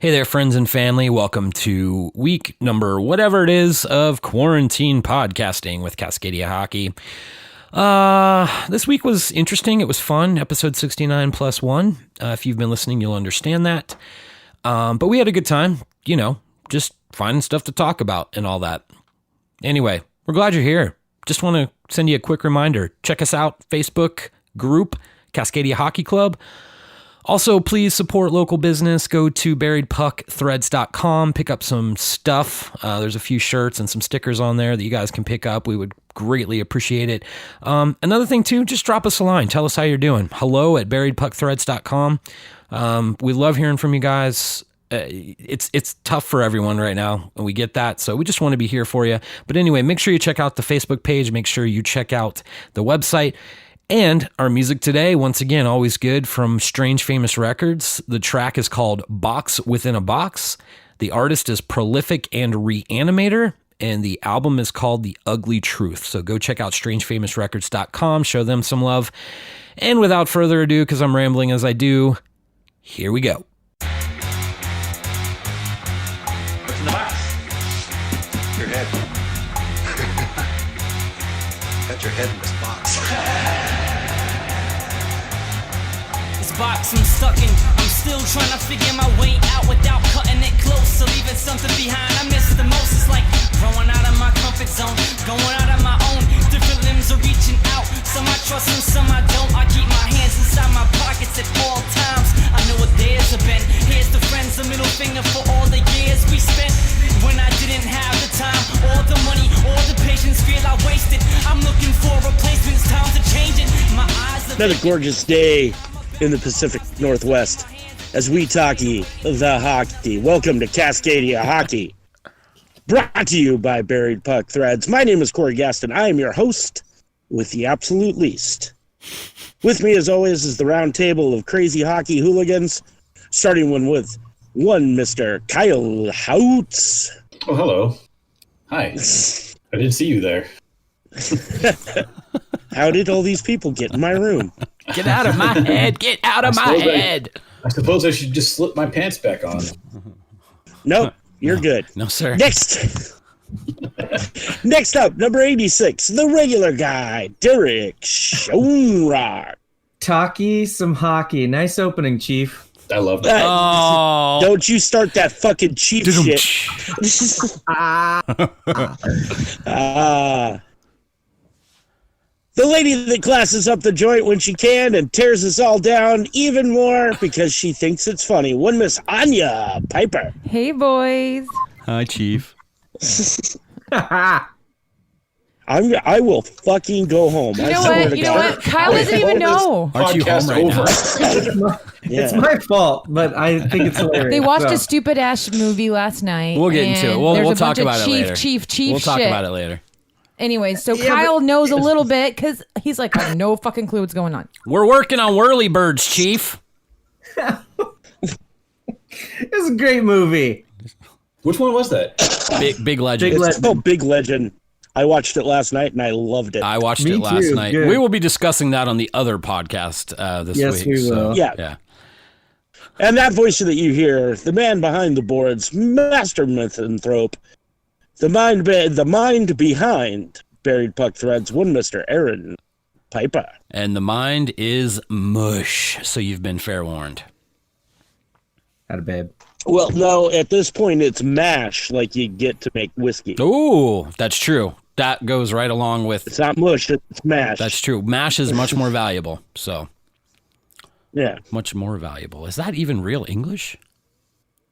Hey there, friends and family. Welcome to week number whatever it is of quarantine podcasting with Cascadia Hockey. This week was interesting. It was fun. Episode 69 plus one. If you've been listening, you'll understand that. But we had a good time, just finding stuff to talk about and all that. Anyway, we're glad you're here. Just want to send you a quick reminder. Check us out, Facebook group, Cascadia Hockey Club. Also, please support local business. Go to buriedpuckthreads.com. Pick up some stuff. There's a few shirts and some stickers on there that you guys can pick up. We would greatly appreciate it. Another thing, too, just drop us a line. Tell us how you're doing. hello@buriedpuckthreads.com. We love hearing from you guys. It's tough for everyone right now, and we get that. So we just want to be here for you. But anyway, make sure you check out the Facebook page. Make sure you check out the website. And our music today, once again, always good, from Strange Famous Records. The track is called Box Within a Box. The artist is Prolific and Reanimator, and the album is called The Ugly Truth. So go check out strangefamousrecords.com, show them some love. And without further ado, because I'm rambling as I do, here we go. What's in the box? Your head. Got your head in this box. This box I'm stuck in, I'm still trying to figure my way out without cutting it close or leaving something behind. I miss the most, it's like growing out of my comfort zone, going out on my own. Different limbs are reaching out, some I trust and some I don't. I keep my hands inside my pockets at all times. I know what theirs have been. Here's the friends, the middle finger for all the years we spent when I didn't have the time, or the money, or the patience, feel I wasted. I'm looking for replacements, time to change it. My eyes are another gorgeous day in the Pacific Northwest as we talkie the hockey. Welcome to Cascadia Hockey, brought to you by Buried Puck Threads. My name is Corey Gaston. I am your host with the absolute least. With me, as always, is the round table of crazy hockey hooligans, starting with one Mr. Kyle Houts. Oh, hello. Hi. I didn't see you there. How did all these people get in my room? Get out of my head. Get out of my head. I suppose I should just slip my pants back on. Nope, you're good. No, sir. Next up, number 86, the regular guy, Derek Schoenrock. Talky, some hockey. Nice opening, Chief. I love that. Oh. Don't you start that fucking Chief shit. The lady that classes up the joint when she can and tears us all down even more because she thinks it's funny. One Miss Anya Piper. Hey, boys. Hi, Chief. I will fucking go home. You know what? Kyle doesn't even know. Aren't you home right now? It's my fault, but I think it's hilarious. They watched a stupid ass movie last night. We'll get into it. We'll talk about it later. Chief We'll talk shit. about it later. Anyway, so Kyle knows a little bit because he's like, I have no fucking clue what's going on. We're working on Whirlybirds, Chief. It's a great movie. Which one was that? Big Legend. It's called Big Legend. I watched it last night and I loved it. I watched Me it last too. night. Good. We will be discussing that on the other podcast this week. Yes, we will. Yeah. And that voice that you hear, the man behind the boards, master misanthrope, the mind behind Buried Puck Threads, one Mr. Aaron Piper. And the mind is mush, so you've been fair warned. Had a babe. Well, no, at this point it's mash like you get to make whiskey. Ooh, that's true. That goes right along with... It's not mush, it's mash. That's true. Mash is much more valuable, yeah. Much more valuable. Is that even real English?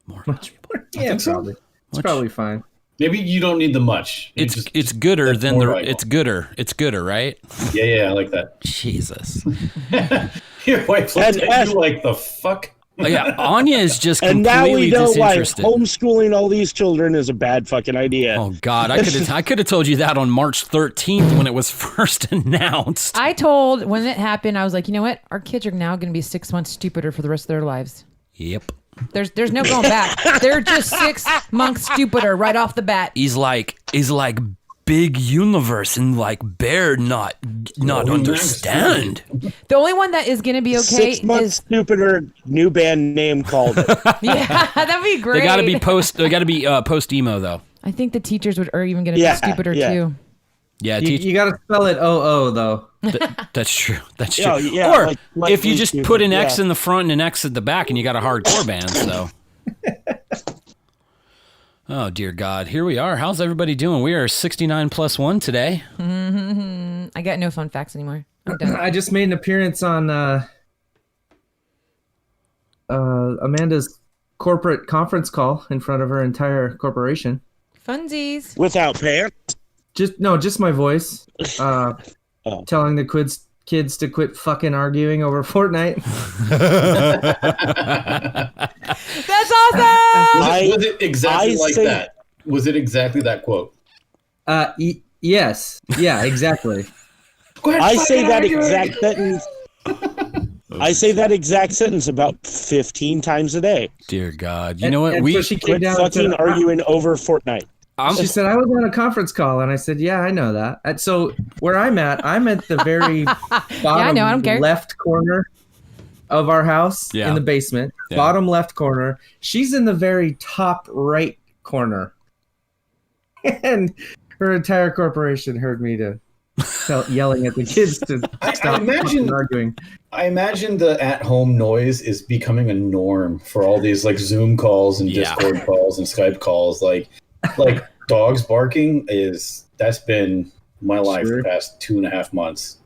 More valuable. Yeah, probably. It's probably fine. Maybe you don't need the much. It's gooder than the... valuable. It's gooder. It's gooder, right? Yeah, I like that. Jesus. Your wife looked at you like, the fuck? Oh, yeah, Anya is just And now we completely know why disinterested. homeschooling all these children is a bad fucking idea. Oh, God. I could have told you that on March 13th when it was first announced. When it happened, I was like, you know what? Our kids are now going to be 6 months stupider for the rest of their lives. Yep. There's no going back. They're just 6 months stupider right off the bat. He's like big universe and like Bear not understand. The only one that is going to be okay 6 months is stupider. New band name called it. yeah, that'd be great. They got to be post emo though. I think the teachers are even going to be stupider too. Yeah, You got to spell it O though. That's true. That's true. Yeah, or like if you just stupid, put an X in the front and an X at the back, and you got a hardcore band. So. Oh, dear God. Here we are. How's everybody doing? We are 69 plus 1 today. I got no fun facts anymore. I'm done. I just made an appearance on Amanda's corporate conference call in front of her entire corporation. Funsies. Without pants. Just my voice. Telling the kids to quit fucking arguing over Fortnite. That's awesome. Was it exactly like that? Was it exactly that quote? Yes. Yeah, exactly. I say that exact sentence. I say that exact sentence about 15 times a day. Dear God. You know what? So she came Quit down fucking arguing over Fortnite. She said, I was on a conference call, and I said, yeah, I know that. And so where I'm at the very bottom I don't care. left corner of our house in the basement. Yeah. Bottom left corner. She's in the very top right corner. And her entire corporation heard me yelling at the kids to stop fucking arguing. I imagine the at-home noise is becoming a norm for all these like Zoom calls and Discord calls and Skype calls. Like dogs barking that's been my life the past 2.5 months.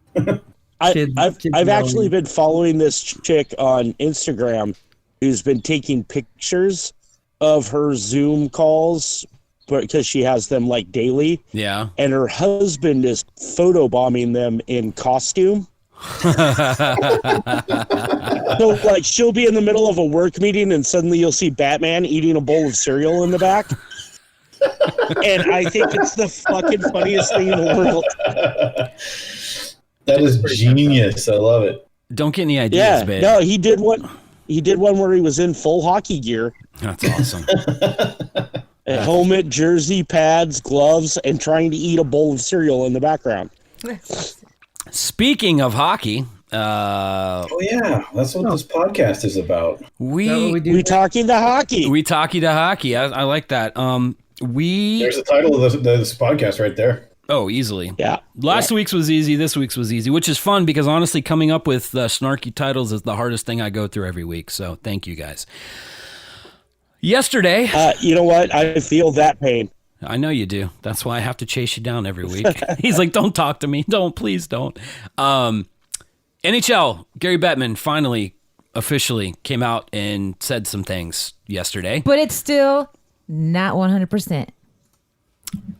I've actually been following this chick on Instagram who's been taking pictures of her Zoom calls because she has them like daily. Yeah. And her husband is photobombing them in costume. So like she'll be in the middle of a work meeting and suddenly you'll see Batman eating a bowl of cereal in the back. And I think it's the fucking funniest thing in the world. That is genius. I love it. Don't get any ideas, babe. No, he did one where he was in full hockey gear. That's awesome. A helmet, jersey, pads, gloves, and trying to eat a bowl of cereal in the background. Speaking of hockey, oh yeah, that's what this podcast is about. We talking to hockey. We talkie to hockey. I like that. There's the title of this podcast right there. Oh, easily. Yeah. Last week's was easy. This week's was easy, which is fun because honestly, coming up with snarky titles is the hardest thing I go through every week. So thank you guys. Yesterday. You know what? I feel that pain. I know you do. That's why I have to chase you down every week. He's like, don't talk to me. Please don't. NHL, Gary Bettman finally officially came out and said some things yesterday. But it's still not 100%.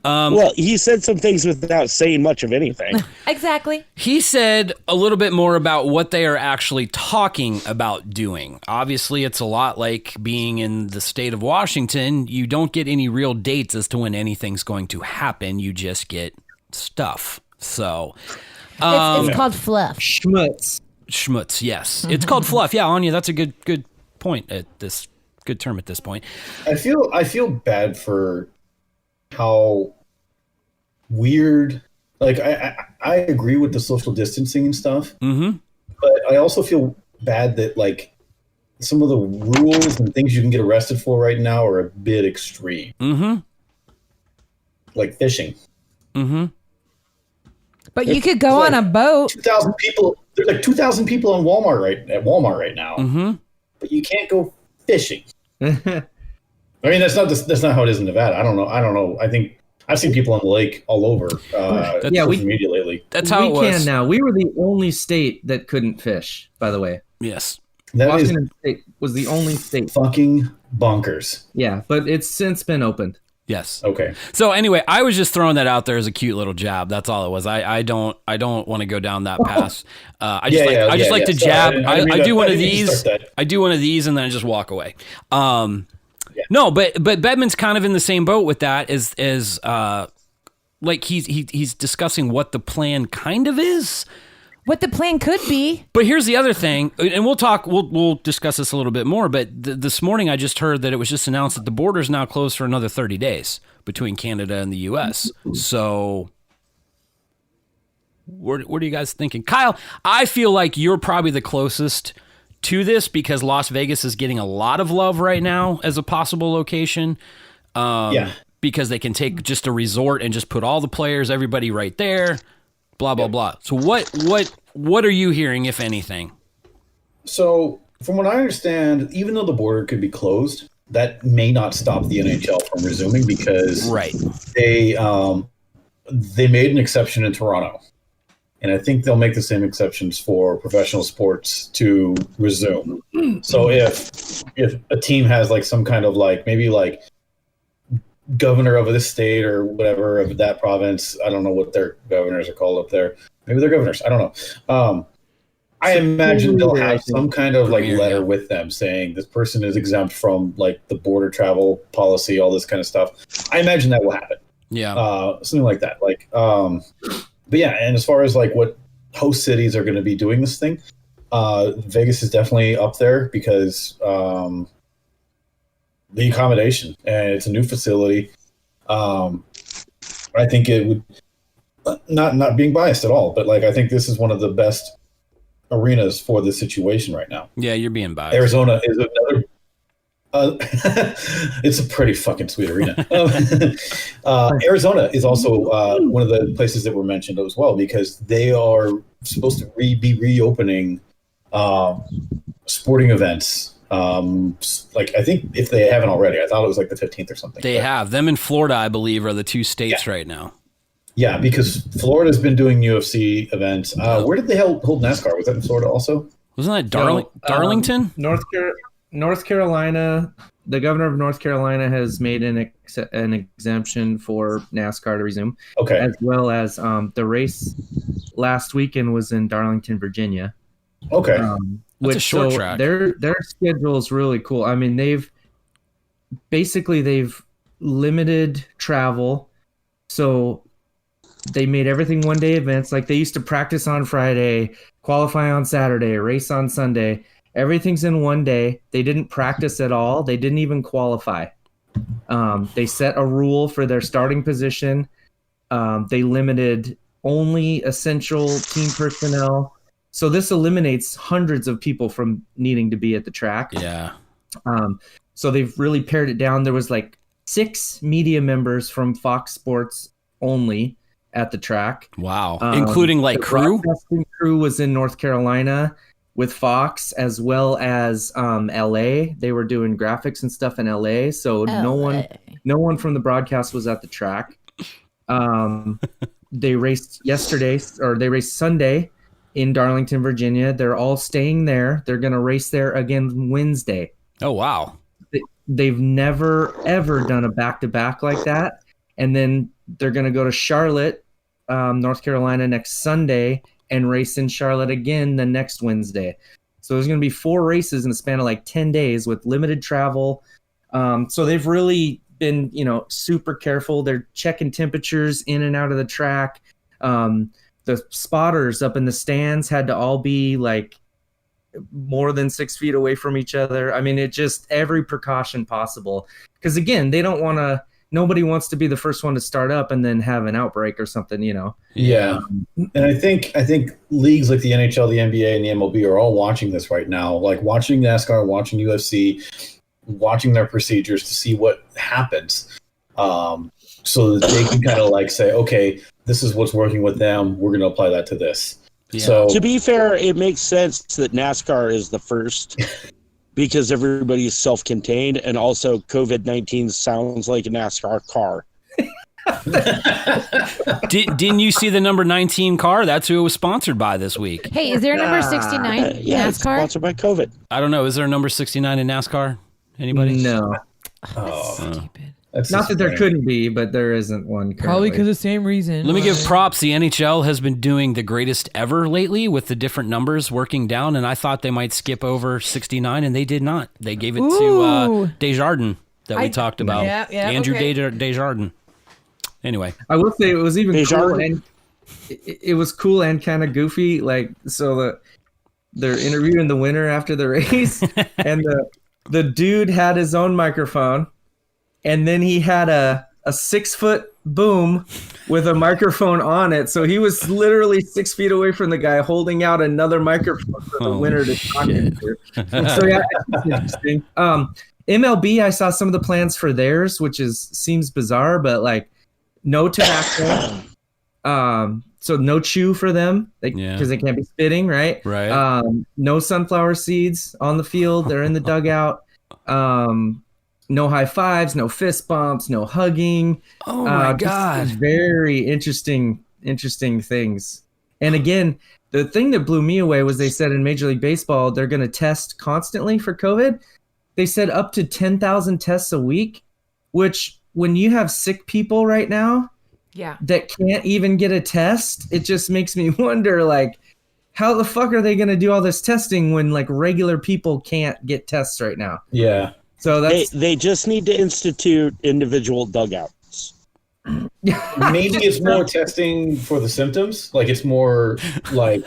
Well, he said some things without saying much of anything. Exactly. He said a little bit more about what they are actually talking about doing. Obviously, it's a lot like being in the state of Washington. You don't get any real dates as to when anything's going to happen. You just get stuff. So It's called fluff. Schmutz. Schmutz, yes. It's called fluff. Yeah, Anya, that's a good point at this good term at this point. I feel bad for how weird, like I agree with the social distancing and stuff, but I also feel bad that like some of the rules and things you can get arrested for right now are a bit extreme. Like fishing. But you could go on a boat. 2,000 people. There's like 2,000 people on Walmart right now. But you can't go fishing. I mean, that's not how it is in Nevada. I don't know. I think I've seen people on the lake all over social media lately. That's how it was. We can now. We were the only state that couldn't fish, by the way. Yes. Washington State was the only state. Fucking bonkers. Yeah, but it's since been opened. Yes. Okay. So anyway, I was just throwing that out there as a cute little jab. That's all it was. I don't want to go down that path. I just like to jab. I do one of these. I do one of these and then I just walk away. No, but Bedman's kind of in the same boat with that as like he's discussing what the plan kind of is, what the plan could be. But here's the other thing, and we'll discuss this a little bit more, but this morning I just heard that it was just announced that the border is now closed for another 30 days between Canada and the U.S. So what are you guys thinking? Kyle, I feel like you're probably the closest to this because Las Vegas is getting a lot of love right now as a possible location. Because they can take just a resort and just put all the players, everybody right there, blah, blah, blah. So what are you hearing, if anything? So from what I understand, even though the border could be closed, that may not stop the NHL from resuming because they made an exception in Toronto. And I think they'll make the same exceptions for professional sports to resume. So if a team has like some kind of like maybe like governor of this state or whatever of that province, I don't know what their governors are called up there. Maybe they're governors. I don't know. I imagine they'll have some kind of like letter with them saying this person is exempt from like the border travel policy, all this kind of stuff. I imagine that will happen. Yeah. Something like that. Like, but yeah, and as far as like what host cities are going to be doing this thing, Vegas is definitely up there because the accommodation, and it's a new facility. I think it would not being biased at all, but like I think this is one of the best arenas for the situation right now. Yeah, you're being biased. Arizona is another. It's a pretty fucking sweet arena. Arizona is also one of the places that were mentioned as well because they are supposed to be reopening sporting events. Like I think if they haven't already, I thought it was like the 15th or something. They have. Them in Florida, I believe, are the two states right now. Yeah, because Florida's been doing UFC events. Where did they hold NASCAR? Was that in Florida also? Wasn't that Darlington? North Carolina. The governor of North Carolina has made an exemption for NASCAR to resume. Okay. As well as the race last weekend was in Darlington, Virginia. Okay. That's a short track. Their schedule is really cool. I mean, they've limited travel, so they made everything one-day events. Like they used to practice on Friday, qualify on Saturday, race on Sunday. Everything's in one day. They didn't practice at all. They didn't even qualify. They set a rule for their starting position. They limited only essential team personnel. So this eliminates hundreds of people from needing to be at the track. Yeah. So they've really pared it down. There was like 6 media members from Fox Sports only at the track. Wow. Including like crew? Broadcasting crew was in North Carolina with Fox as well as LA. They were doing graphics and stuff in LA. So no one from the broadcast was at the track. They raced Sunday in Darlington, Virginia. They're all staying there. They're going to race there again Wednesday. Oh, wow. They've never, ever done a back-to-back like that. And then they're going to go to Charlotte, North Carolina next Sunday and race in Charlotte again the next Wednesday. So there's going to be 4 races in the span of like 10 days with limited travel. So they've really been, super careful. They're checking temperatures in and out of the track. The spotters up in the stands had to all be like more than 6 feet away from each other. I mean, it just every precaution possible. Because again, nobody wants to be the first one to start up and then have an outbreak or something, Yeah. And I think leagues like the NHL, the NBA, and the MLB are all watching this right now, like watching NASCAR, watching UFC, watching their procedures to see what happens. So that they can kind of like say, okay, this is what's working with them. We're going to apply that to this. Yeah. So to be fair, it makes sense that NASCAR is the first because everybody is self-contained, and also COVID-19 sounds like a NASCAR car. Didn't you see the number 19 car? That's who it was sponsored by this week. Hey, is there a number 69 Yeah, it's NASCAR? sponsored by COVID. I don't know. Is there a number 69 in NASCAR? Anybody? No. Stupid. that's Not just that there lame. couldn't be, but there isn't one currently. Probably because of the same reason. Let me give props. The NHL has been doing the greatest ever lately with the different numbers working down, and I thought they might skip over 69, and they did not. They gave it to Desjardins that we talked about. Yeah, Andrew okay. Desjardins. Anyway. I will say it was even cool. And it was cool and kind of goofy. Like, so they're interviewing the winner after the race, and the dude had his own microphone, and then he had a 6-foot boom with a microphone on it. So he was literally 6 feet away from the guy holding out another microphone for the winner to talk into. So yeah, it's interesting. MLB, I saw some of the plans for theirs, which seems bizarre, but like no tobacco. So no chew for them because they can't be spitting, right? Right. No sunflower seeds on the field. They're in the dugout. No high fives, no fist bumps, no hugging. Oh my God. Very interesting things. And again, the thing that blew me away was they said in Major League Baseball, they're going to test constantly for COVID. They said up to 10,000 tests a week, which when you have sick people right now that can't even get a test, it just makes me wonder, like, how the fuck are they going to do all this testing when like regular people can't get tests right now? Yeah. So they just need to institute individual dugouts. Maybe it's more testing for the symptoms. Like it's more like,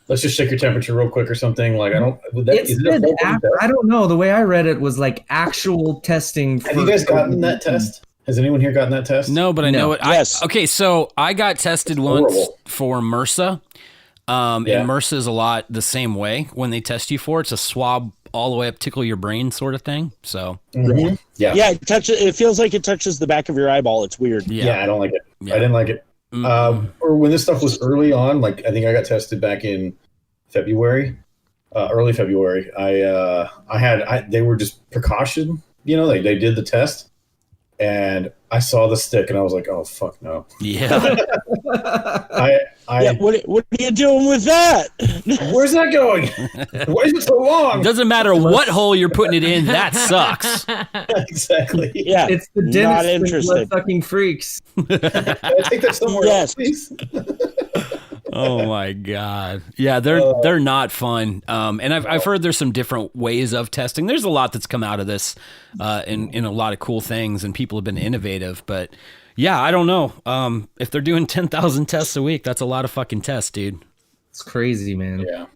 let's just check your temperature real quick or something. Like I don't. I don't know. The way I read it was like actual testing. Have you guys gotten that test? Has anyone here gotten that test? No, but I know it. Yes. Okay, so I got tested once for MRSA. And MRSA is a lot the same way when they test you for it. It's a swab all the way up, tickle your brain sort of thing. So yeah, it feels like it touches the back of your eyeball. It's weird. Yeah, I don't like it. Yeah. I didn't like it. Or when this stuff was early on, like I think I got tested back in February, early February. They were just precaution. You know, they did the test, and I saw the stick, and I was like, oh fuck no. Yeah. What are you doing with that? Where's that going? Why is it so long? Doesn't matter what hole you're putting it in, that sucks. Exactly. Yeah, it's the dentist blood sucking freaks. Can I take that somewhere else, please? Oh my God. Yeah, they're not fun. And I've heard there's some different ways of testing. There's a lot that's come out of this in a lot of cool things, and people have been innovative, but yeah, I don't know. If they're doing 10,000 tests a week, that's a lot of fucking tests, dude. It's crazy, man. Yeah.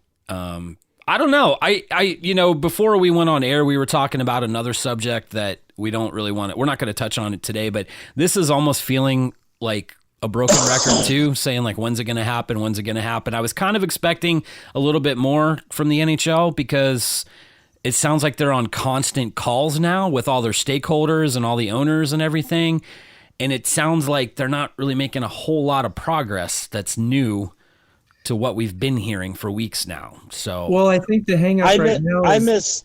I don't know. I before we went on air, we were talking about another subject that we don't really want to, we're not going to touch on it today, but this is almost feeling like a broken record too, saying like, when's it going to happen? When's it going to happen? I was kind of expecting a little bit more from the NHL because it sounds like they're on constant calls now with all their stakeholders and all the owners and everything. And it sounds like they're not really making a whole lot of progress that's new to what we've been hearing for weeks now. So, well, I think the hang up now is...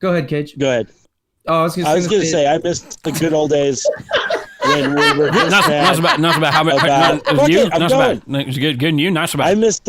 Go ahead, Cage. Go ahead. Oh, I was going to say I missed the good old days when we were not about how much you. Not about good you. Not about. I missed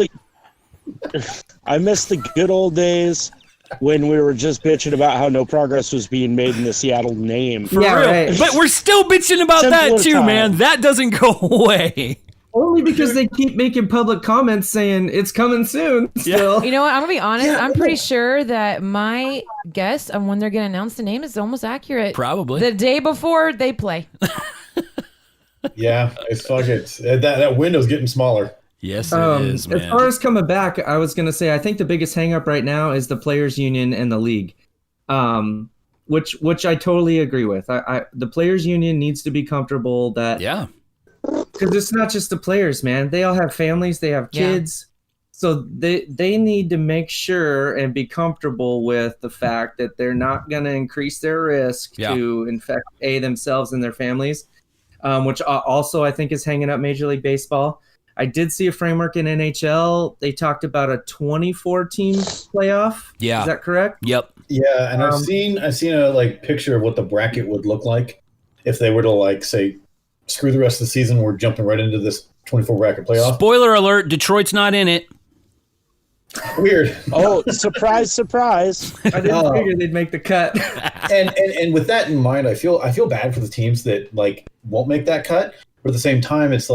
the good old days when we were just bitching about how no progress was being made in the Seattle name. For real. Right. But we're still bitching about that too, man. That doesn't go away. Only because they keep making public comments saying it's coming soon. Still. You know what? I'm going to be honest. I'm pretty sure that my guess on when they're going to announce the name is almost accurate. Probably. The day before they play. Yeah, it's fucking... That window's getting smaller. Yes, it is, man. As far as coming back, I was going to say, I think the biggest hang up right now is the players union and the league, which I totally agree with. The players union needs to be comfortable that... Yeah. Because it's not just the players, man. They all have families. They have kids. Yeah. So they need to make sure and be comfortable with the fact that they're not going to increase their risk to infect themselves and their families, which also I think is hanging up Major League Baseball. I did see a framework in NHL. They talked about a 24-team playoff. Yeah. Is that correct? Yep. Yeah, and I've seen a picture of what the bracket would look like if they were to say screw the rest of the season. We're jumping right into this 24 bracket playoff. Spoiler alert: Detroit's not in it. Weird. Oh, surprise, surprise! I didn't figure they'd make the cut. and with that in mind, I feel bad for the teams that won't make that cut. But at the same time, it's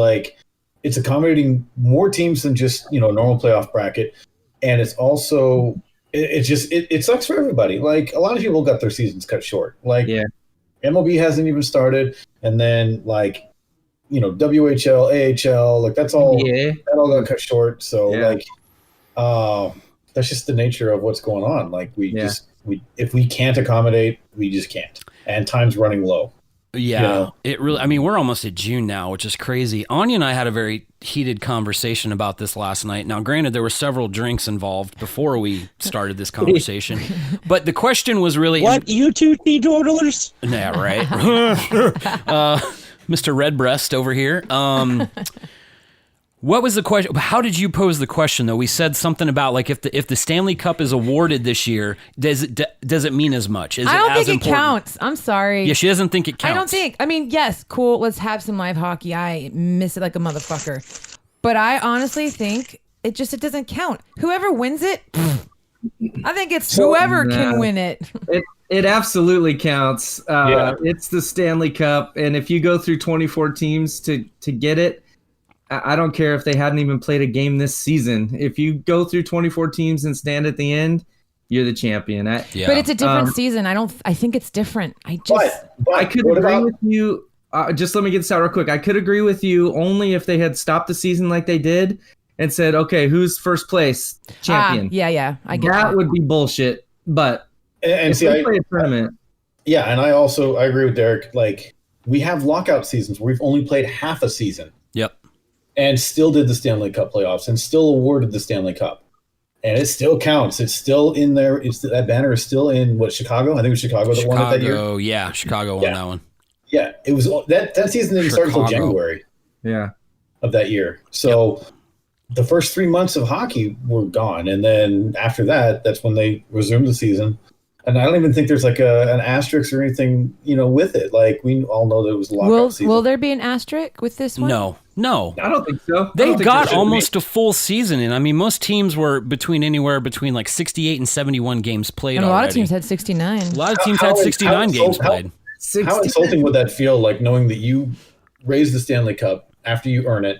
accommodating more teams than just a normal playoff bracket, and it's also it sucks for everybody. A lot of people got their seasons cut short. MLB hasn't even started, and then WHL, AHL, like that all got cut short. So that's just the nature of what's going on. Like if we can't accommodate, we just can't. And time's running low. Yeah, it really. I mean, we're almost at June now, which is crazy. Anya and I had a very heated conversation about this last night. Now, granted, there were several drinks involved before we started this conversation, but the question was really, "What, you two teetotalers?" Yeah, right. Mr. Redbreast over here. What was the question? How did you pose the question, though? We said something about like if the Stanley Cup is awarded this year, does it mean as much? I don't think it counts. I'm sorry. Yeah, she doesn't think it counts. I don't think. I mean, yes, cool. Let's have some live hockey. I miss it like a motherfucker. But I honestly think it doesn't count. Whoever wins it, I think it's whoever can win it. It absolutely counts. It's the Stanley Cup, and if you go through 24 teams to get it, I don't care if they hadn't even played a game this season. If you go through 24 teams and stand at the end, you're the champion. But it's a different season. I think it's different. I could agree with you. Just let me get this out real quick. I could agree with you only if they had stopped the season like they did and said, okay, who's first place champion? Yeah. I get that would be bullshit. But and see, play a tournament. Yeah, and I agree with Derek. Like, we have lockout seasons where we've only played half a season. Yep. And still did the Stanley Cup playoffs and still awarded the Stanley Cup. And it still counts. It's still in there. That banner is still in Chicago? I think it was Chicago that won it that year. Yeah, Chicago won that one. Yeah, it was that season didn't start until January. Yeah. Of that year. So the first 3 months of hockey were gone. And then after that, that's when they resumed the season. And I don't even think there's like an asterisk or anything, with it. Like, we all know that it was a lockout season. Will there be an asterisk with this one? No. I don't think so. They got almost a full season in. I mean, most teams were anywhere between like 68 and 71 games played. And a lot of teams had 69. A lot of teams had 69 games played. How insulting would that feel, like knowing that you raise the Stanley Cup after you earn it,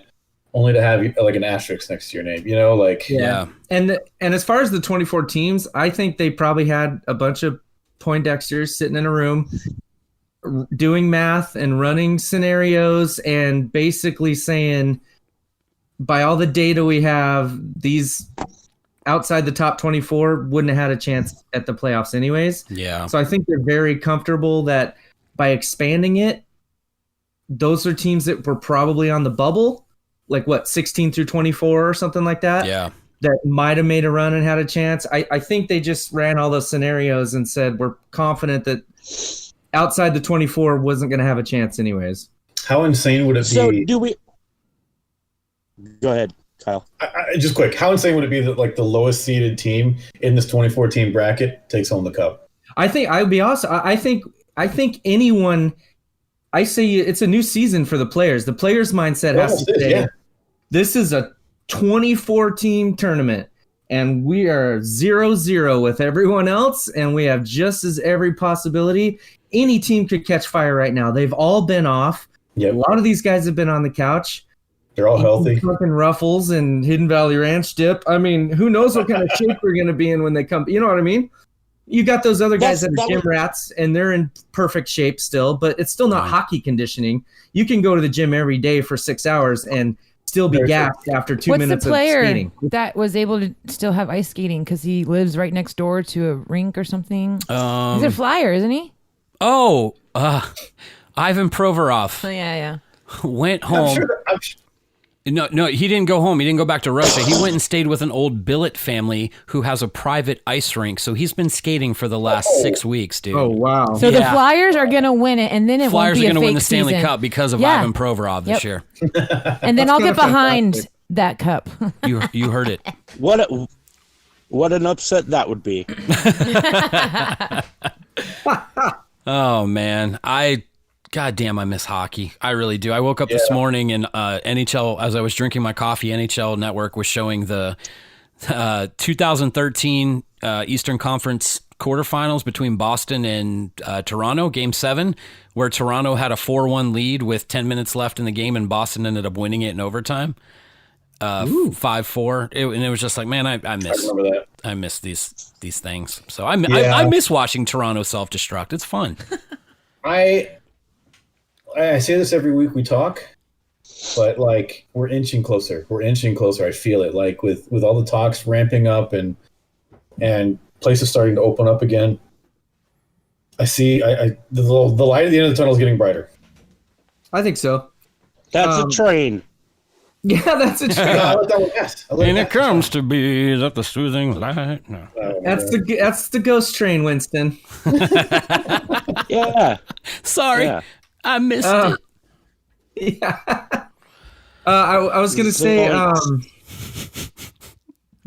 only to have like an asterisk next to your name, Yeah. And as far as the 24 teams, I think they probably had a bunch of Poindexters sitting in a room doing math and running scenarios and basically saying, by all the data we have, these outside the top 24 wouldn't have had a chance at the playoffs anyways. Yeah. So I think they're very comfortable that by expanding it, those are teams that were probably on the bubble, like 16 through 24 or something like that. Yeah. That might have made a run and had a chance. I think they just ran all those scenarios and said, we're confident that outside the 24 wasn't going to have a chance anyways. How insane would it be? So do we... Go ahead, Kyle. Just quick. How insane would it be that like the lowest seeded team in this 24 team bracket takes home the cup? I think I would be awesome. I think anyone, I say it's a new season for the players. The players' mindset has to say, this is a 24-team tournament, and we are 0-0 with everyone else, and we have just as every possibility. Any team could catch fire right now. They've all been off. Yep. A lot of these guys have been on the couch. They're all healthy. Fucking Ruffles and Hidden Valley Ranch dip. I mean, who knows what kind of shape they're going to be in when they come. You know what I mean? You got those other guys that are gym rats, and they're in perfect shape still, but it's still not hockey conditioning. You can go to the gym every day for 6 hours and still be gassed after 2 minutes of skating. What's the player that was able to still have ice skating because he lives right next door to a rink or something? He's a Flyer, isn't he? Oh, Ivan Provorov. Oh, yeah. Went home. No, he didn't go home. He didn't go back to Russia. He went and stayed with an old billet family who has a private ice rink. So he's been skating for the last 6 weeks, dude. Oh, wow. So the Flyers are going to win it, and then it Flyers won't be are going to win the season. Stanley Cup because of Ivan Provorov this year. And then I'll get behind that cup. You heard it. What an upset that would be. Oh, man. God damn, I miss hockey. I really do. I woke up this morning and NHL, as I was drinking my coffee, NHL Network was showing the 2013 Eastern Conference quarterfinals between Boston and Toronto, Game 7, where Toronto had a 4-1 lead with 10 minutes left in the game, and Boston ended up winning it in overtime, 5-4. And it was just like, man, I miss these things. So I miss watching Toronto self-destruct. It's fun. I say this every week we talk. but like we're inching closer. We're inching closer. I feel it. Like with all the talks ramping up and places starting to open up again. I see. The light at the end of the tunnel is getting brighter. I think so. That's a train. Yeah, that's a train. I like that one best. And it comes to be that the soothing light. No. That's the ghost train, Winston. Yeah. Sorry, Yeah. I missed it. Yeah. I was gonna say.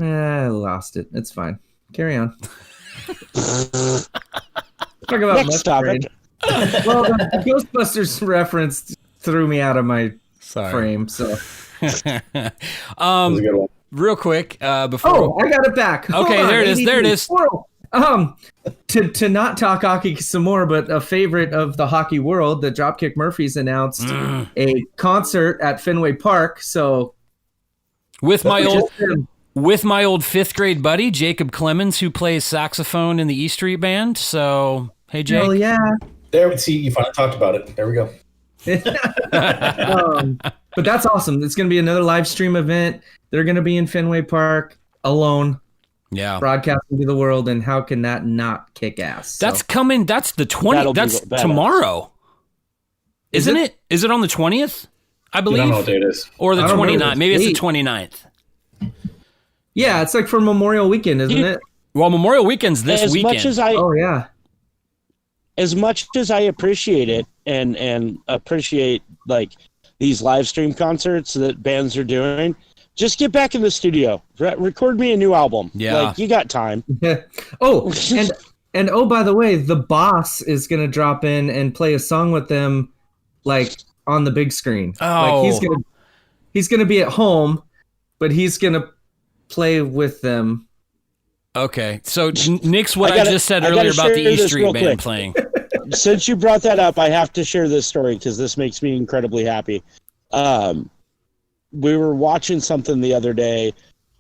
I lost it. It's fine. Carry on. Talk about Next topic. Well, the Ghostbusters reference threw me out of my frame. So, That was a good one. Real quick, before I got it back. Okay, Hold on, there it is. There it is. To not talk hockey some more, but a favorite of the hockey world, the Dropkick Murphys announced a concert at Fenway Park. So, with my old fifth grade buddy Jacob Clemens, who plays saxophone in the E Street Band. So, hey Jake. hell yeah. There, see, you finally talked about it. There we go. But that's awesome. It's going to be another live stream event. They're going to be in Fenway Park alone, broadcasting to the world. And how can that not kick ass? That's coming. That's the 20th. That's tomorrow. Isn't it? Is it on the 20th? I believe. I don't know what day it is. Or the 29th. Maybe it's the 29th. Yeah, it's like for Memorial Weekend, isn't it? Well, Memorial Weekend's this weekend. As much as I appreciate it and appreciate like these live stream concerts that bands are doing, just get back in the studio. Record me a new album. Yeah. Like, you got time. Oh, and by the way, the boss is going to drop in and play a song with them, like on the big screen. Oh. Like he's gonna be at home, but he's going to play with them. Okay, so Nick's what I just said earlier about the E Street Band playing. Since you brought that up, I have to share this story because this makes me incredibly happy. We were watching something the other day,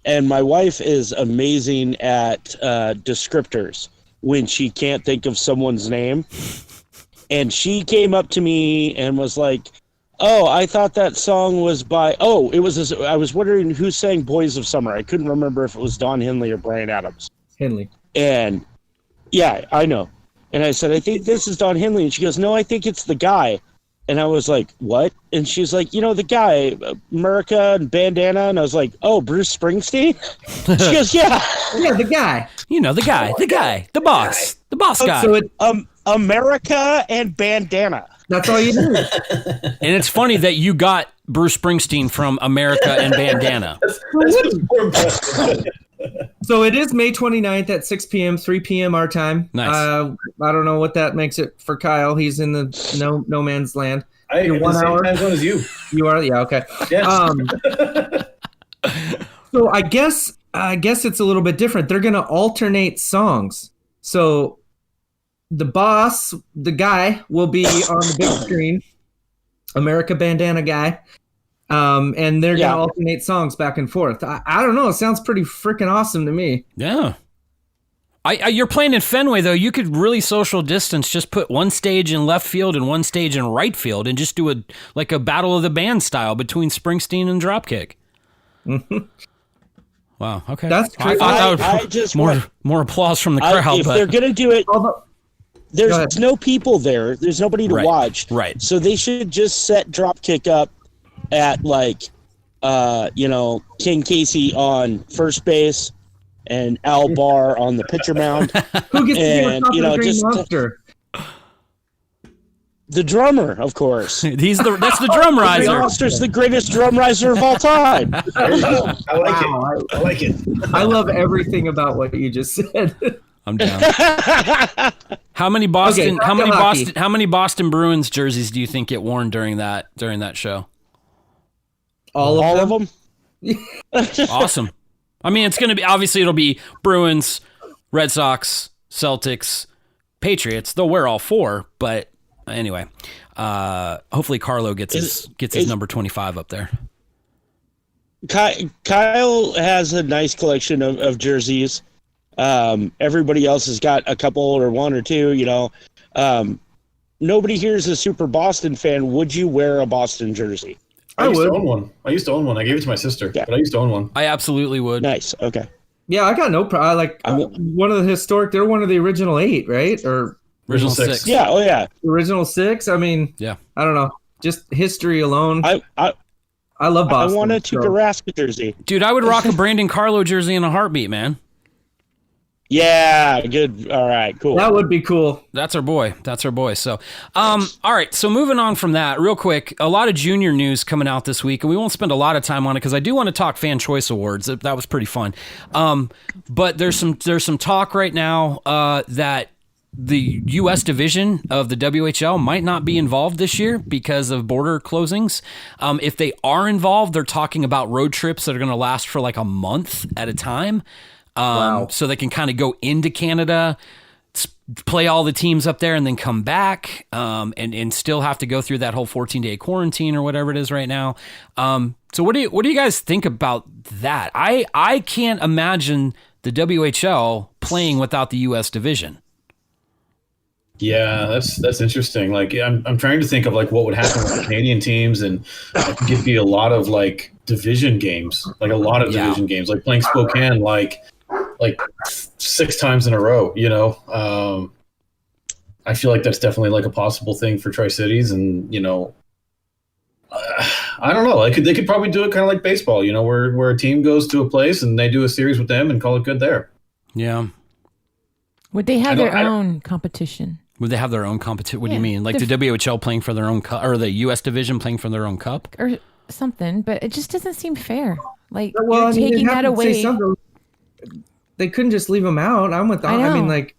and my wife is amazing at descriptors when she can't think of someone's name. And she came up to me and was like, "Oh, I thought that song was by." Oh, it was. I was wondering who sang "Boys of Summer." I couldn't remember if it was Don Henley or Bryan Adams. Henley. And yeah, I know. And I said, "I think this is Don Henley." And she goes, "No, I think it's the guy." And I was like, "What?" And she's like, "You know, the guy, America and bandana." And I was like, "Oh, Bruce Springsteen?" She goes, "Yeah, yeah, the guy. You know, the boss guy." So it, America and bandana. that's all you need. And it's funny that you got Bruce Springsteen from America and bandana. So it is May 29th at 6 p.m., 3 p.m. our time. Nice. I don't know what that makes it for Kyle. He's in the no man's land. You're 1 hour. Time zone as you. You are? Yeah, okay. Yes. So I guess it's a little bit different. They're going to alternate songs. So the boss, the guy, will be on the big screen, America Bandana guy. And they're going to alternate songs back and forth. I don't know. It sounds pretty freaking awesome to me. Yeah. You're playing in Fenway, though. You could really social distance. Just put one stage in left field and one stage in right field and just do a battle of the band style between Springsteen and Dropkick. Wow. Okay. That's crazy. I thought more applause from the crowd. If they're going to do it, there's no people there. There's nobody to watch. Right. So they should just set Dropkick up at King Casey on first base and Al Barr on the pitcher mound. Who gets to be on top of the Green Monster? The drummer, of course. That's the drum riser. Green Monster's the greatest drum riser of all time. There you go. I like it. I love everything about what you just said. I'm down. How many Boston Bruins jerseys do you think get worn during that show? All of them? Awesome. I mean, it's going to be, obviously it'll be Bruins, Red Sox, Celtics, Patriots. They'll wear all four, but anyway, hopefully Carlo gets his number 25 up there. Kyle has a nice collection of jerseys. Everybody else has got a couple or one or two, Nobody here is a super Boston fan. Would you wear a Boston jersey? I used to own one. I gave it to my sister, but I used to own one. I absolutely would. Nice. Okay. Yeah, I got no problem. One of the historic. They're one of the original 8, right? Or Original 6. Yeah. Oh yeah. original 6. I mean, Yeah. I don't know. Just history alone. I love Boston. I want a Tuukka Rask jersey. Dude, I would rock a Brandon Carlo jersey in a heartbeat, man. Yeah. Good. All right. Cool. That would be cool. That's our boy. So, all right. So moving on from that, real quick, a lot of junior news coming out this week, and we won't spend a lot of time on it because I do want to talk Fan Choice Awards. That was pretty fun. But there's some talk right now that the U.S. division of the WHL might not be involved this year because of border closings. If they are involved, they're talking about road trips that are going to last for like a month at a time. So they can kind of go into Canada, play all the teams up there, and then come back and still have to go through that whole 14-day quarantine or whatever it is right now. So what do you guys think about that? I can't imagine the WHL playing without the U.S. division. Yeah, that's interesting. Like, I'm trying to think of like what would happen with the Canadian teams, and I think it'd be a lot of like division games, like like playing Spokane like 6 times in a row. You know, I feel like that's definitely like a possible thing for Tri-Cities, and you know, I don't know. They could probably do it kind of like baseball. You know, where a team goes to a place and they do a series with them and call it good there. Yeah. Would they have their own competition? Would they have their own competition? What do you mean? Like the WHL playing for their own cup, or the U.S. division playing for their own cup? Or something, but it just doesn't seem fair. Like, Well, you're taking that away. They couldn't just leave them out. I'm with that. I mean, know. like,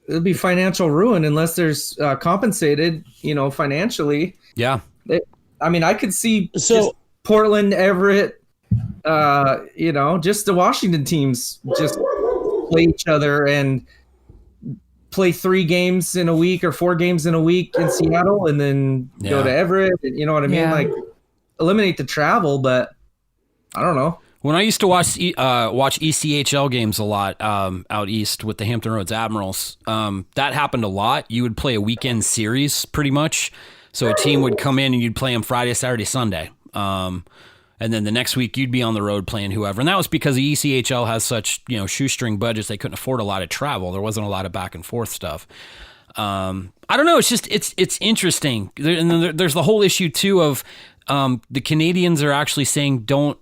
it'd be financial ruin unless there's compensated, you know, financially. Yeah. I could see just Portland, Everett, you know, just the Washington teams just play each other and play 3 games in a week or 4 games in a week in Seattle, and then go to Everett. You know what I mean? Yeah. Like, eliminate the travel, but I don't know. When I used to watch ECHL games a lot out east with the Hampton Roads Admirals, that happened a lot. You would play a weekend series pretty much. So a team would come in and you'd play them Friday, Saturday, Sunday. And then the next week you'd be on the road playing whoever. And that was because the ECHL has such, you know, shoestring budgets. They couldn't afford a lot of travel. There wasn't a lot of back and forth stuff. I don't know. It's just, it's interesting. And then there's the whole issue too of the Canadians are actually saying don't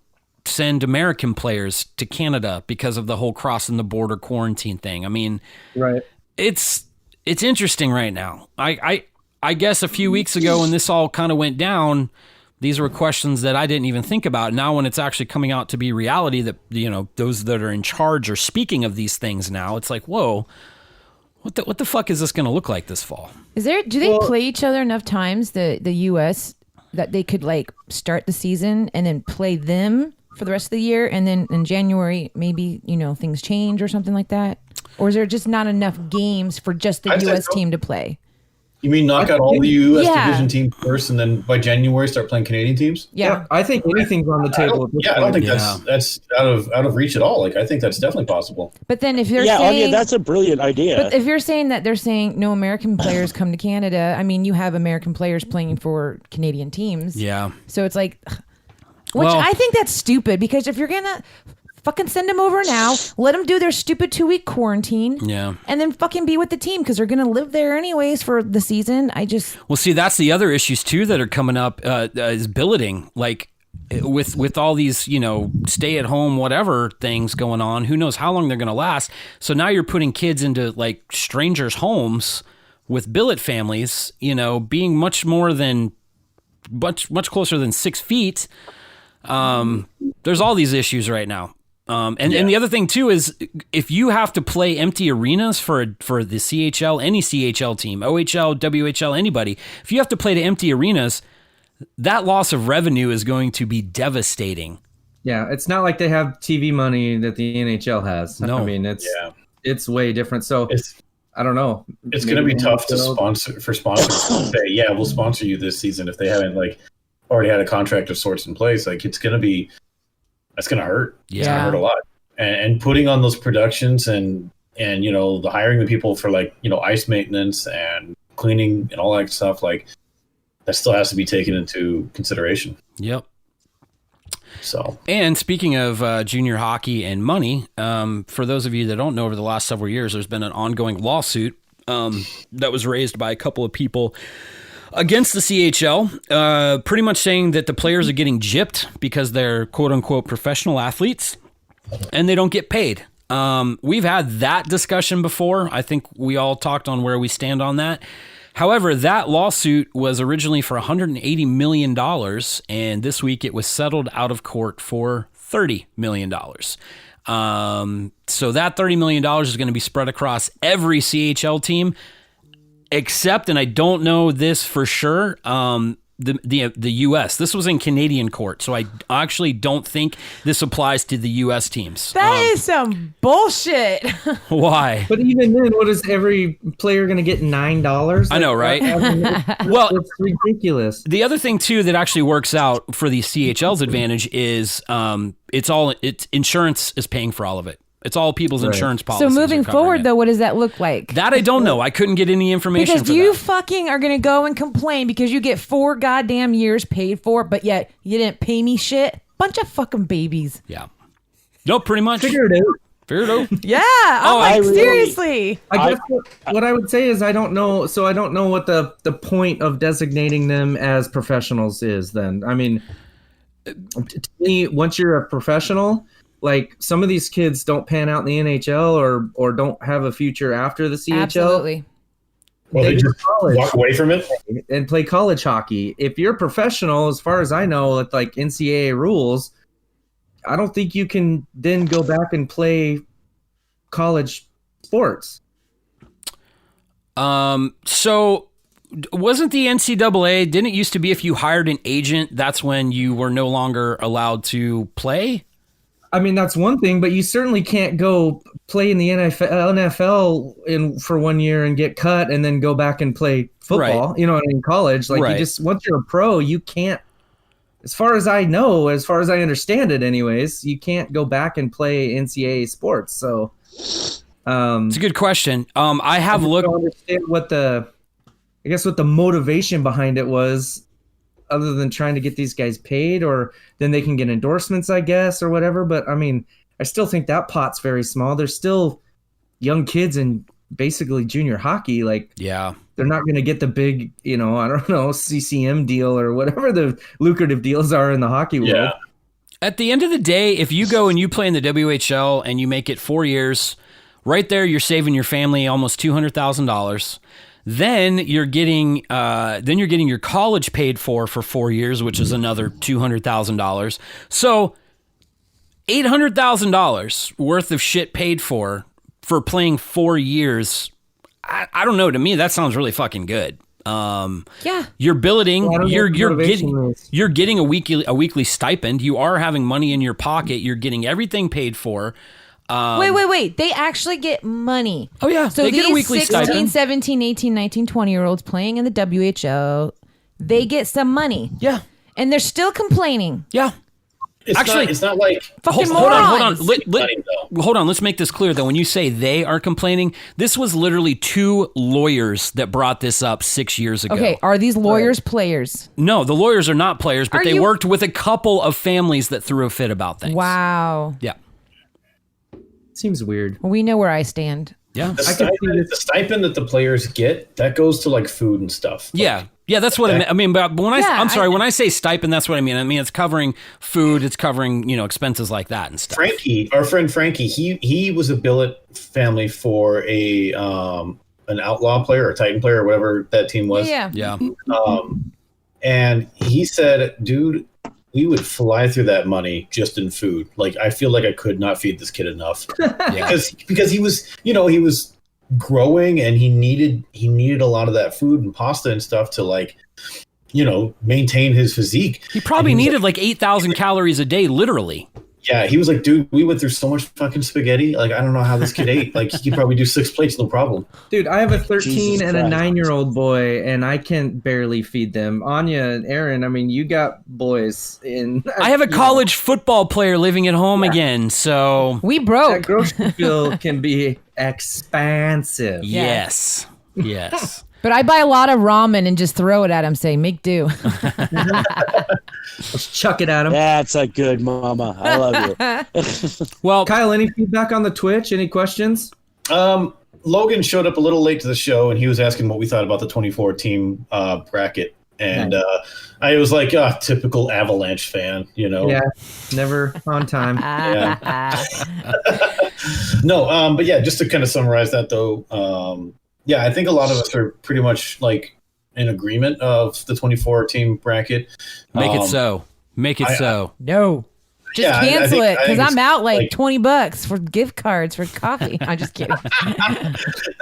send American players to Canada because of the whole crossing the border quarantine thing. I mean, right. It's interesting right now. I guess a few weeks ago when this all kind of went down, these were questions that I didn't even think about. Now, when it's actually coming out to be reality, that, you know, those that are in charge are speaking of these things now, it's like, whoa, what the fuck is this going to look like this fall? Do they play each other enough times, the U.S., that they could like start the season and then play them for the rest of the year, and then in January maybe, you know, things change or something like that? Or is there just not enough games for just the U.S. team to play? You mean knock out all the U.S. division teams first, and then by January start playing Canadian teams? Yeah, I think anything's on the table. I don't think that's out of reach at all. Like, I think that's definitely possible. But then if they're saying, that's a brilliant idea. But if you're saying that they're saying no American players come to Canada, I mean, you have American players playing for Canadian teams. Yeah. So it's like, I think that's stupid, because if you're gonna fucking send them over now, let them do their stupid 2-week quarantine. Yeah. And then fucking be with the team, because they're going to live there anyways for the season. Well, see, that's the other issues too that are coming up is billeting. Like with all these, you know, stay at home, whatever things going on, who knows how long they're going to last. So now you're putting kids into like strangers' homes with billet families, you know, being much closer than 6 feet. There's all these issues right now. And the other thing too is if you have to play empty arenas for the CHL, any CHL team, OHL, WHL, anybody, if you have to play to empty arenas, that loss of revenue is going to be devastating. Yeah, it's not like they have TV money that the NHL has. No. I mean, it's way different. So I don't know. It's going to be tough to sponsors to say, yeah, we'll sponsor you this season if they haven't like already had a contract of sorts in place. Like, it's going to hurt. Yeah. It's going to hurt a lot. And putting on those productions and, you know, the hiring the people for like, you know, ice maintenance and cleaning and all that stuff, like that still has to be taken into consideration. Yep. So, and speaking of junior hockey and money, for those of you that don't know, over the last several years, there's been an ongoing lawsuit that was raised by a couple of people against the CHL, pretty much saying that the players are getting gypped because they're quote unquote professional athletes and they don't get paid. We've had that discussion before. I think we all talked on where we stand on that. However, that lawsuit was originally for $180 million, and this week it was settled out of court for $30 million. So that $30 million is going to be spread across every CHL team, except, and I don't know this for sure, the U.S. This was in Canadian court, so I actually don't think this applies to the U.S. teams. That is some bullshit. Why? But even then, what is every player going to get $9? I know, right? Well, it's ridiculous. The other thing too that actually works out for the CHL's advantage is it's insurance is paying for all of it. It's all people's insurance So policies. moving forward, though, what does that look like? That I don't know. I couldn't get any information Because for you that. fucking are going to go and complain because you get 4 goddamn years paid for, but yet you didn't pay me shit. Bunch of fucking babies. Yeah. No, pretty much. Figure it out. Figure it out. Yeah. I'm like, seriously. I guess what I would say is I don't know. So I don't know what the point of designating them as professionals is then. I mean, to me, once you're a professional, like some of these kids don't pan out in the NHL or don't have a future after the CHL. Absolutely. well, they just college walk away from it. and play college hockey. If you're a professional, as far as I know, with like NCAA rules, I don't think you can then go back and play college sports. So wasn't the NCAA, didn't it used to be if you hired an agent, that's when you were no longer allowed to play? I mean, that's one thing, but you certainly can't go play in the NFL for 1 year and get cut and then go back and play football, Right. you know, in college. Like Right. you just, once you're a pro, you can't, as far as I know, as far as I understand it anyways, you can't go back and play NCAA sports. So, It's a good question. I have I looked. don't understand what the motivation behind it was, other than trying to get these guys paid, or then they can get endorsements, I guess, or whatever. But I mean, I still think that pot's very small. They're still young kids in basically junior hockey. Like, Yeah. they're not going to get the big, I don't know, CCM deal or whatever the lucrative deals are in the hockey world. Yeah. At the end of the day, if you go and you play in the WHL and you make it 4 years, right there you're saving your family almost $200,000. Then you're getting your college paid for 4 years, which is another $200,000. So $800,000 worth of shit paid for playing 4 years. I don't know. To me, that sounds really fucking good. Yeah. You're billeting. Well, I don't know you're what the motivation is. you're getting a weekly stipend. You are having money in your pocket. You're getting everything paid for. Wait. They actually get money. Oh, yeah. So They these get a weekly 16, stipend. 17, 18, 19, 20-year-olds playing in the WHL, they get some money. Yeah. And they're still complaining. Yeah. Actually, it's not like Fucking Hold on. morons. Hold on. Let's make this clear, though. When you say they are complaining, this was literally 2 lawyers that brought this up 6 years ago. Okay, are these lawyers players? No, the lawyers are not players, but Are they you- worked with a couple of families that threw a fit about things. Wow. Yeah. Seems weird. Well, we know where I stand. Yeah. the stipend that the players get, that goes to like food and stuff. Yeah. Yeah, that's what I mean. But when Yeah, I'm sorry, when I say stipend, that's what I mean. I mean, it's covering food, it's covering, expenses like that and stuff. Frankie, our friend Frankie, he was a billet family for an outlaw player or Titan player or whatever that team was. Yeah. Yeah. And he said, dude, we would fly through that money just in food. Like, I feel like I could not feed this kid enough because he was, he was growing and he needed a lot of that food and pasta and stuff to like, maintain his physique. He probably needed like 8,000 calories a day, literally. Yeah, he was like, dude, we went through so much fucking spaghetti. Like, I don't know how this kid ate. Like, he could probably do 6 plates, no problem. Dude, I have a 13 Jesus and a Christ. 9-year-old boy, and I can barely feed them. Anya and Aaron, I mean, you got boys in. I have a college football player living at home again, so We That broke. grocery bill can be expansive. yes. Yes. But I buy a lot of ramen and just throw it at him, say, make do. Let's chuck it at him. That's a good mama. I love you. Well, Kyle, any feedback on the Twitch? Any questions? Logan showed up a little late to the show, and he was asking what we thought about the 24 team bracket. And I was like, typical Avalanche fan, you know. Yeah, never on time. No, but yeah, just to kind of summarize that though, I think a lot of us are pretty much like in agreement of the 24 team bracket. make it so. Make it so. No. Just Yeah, I cancel think- it I because think I'm out like like- $20 for gift cards for coffee. I'm just kidding.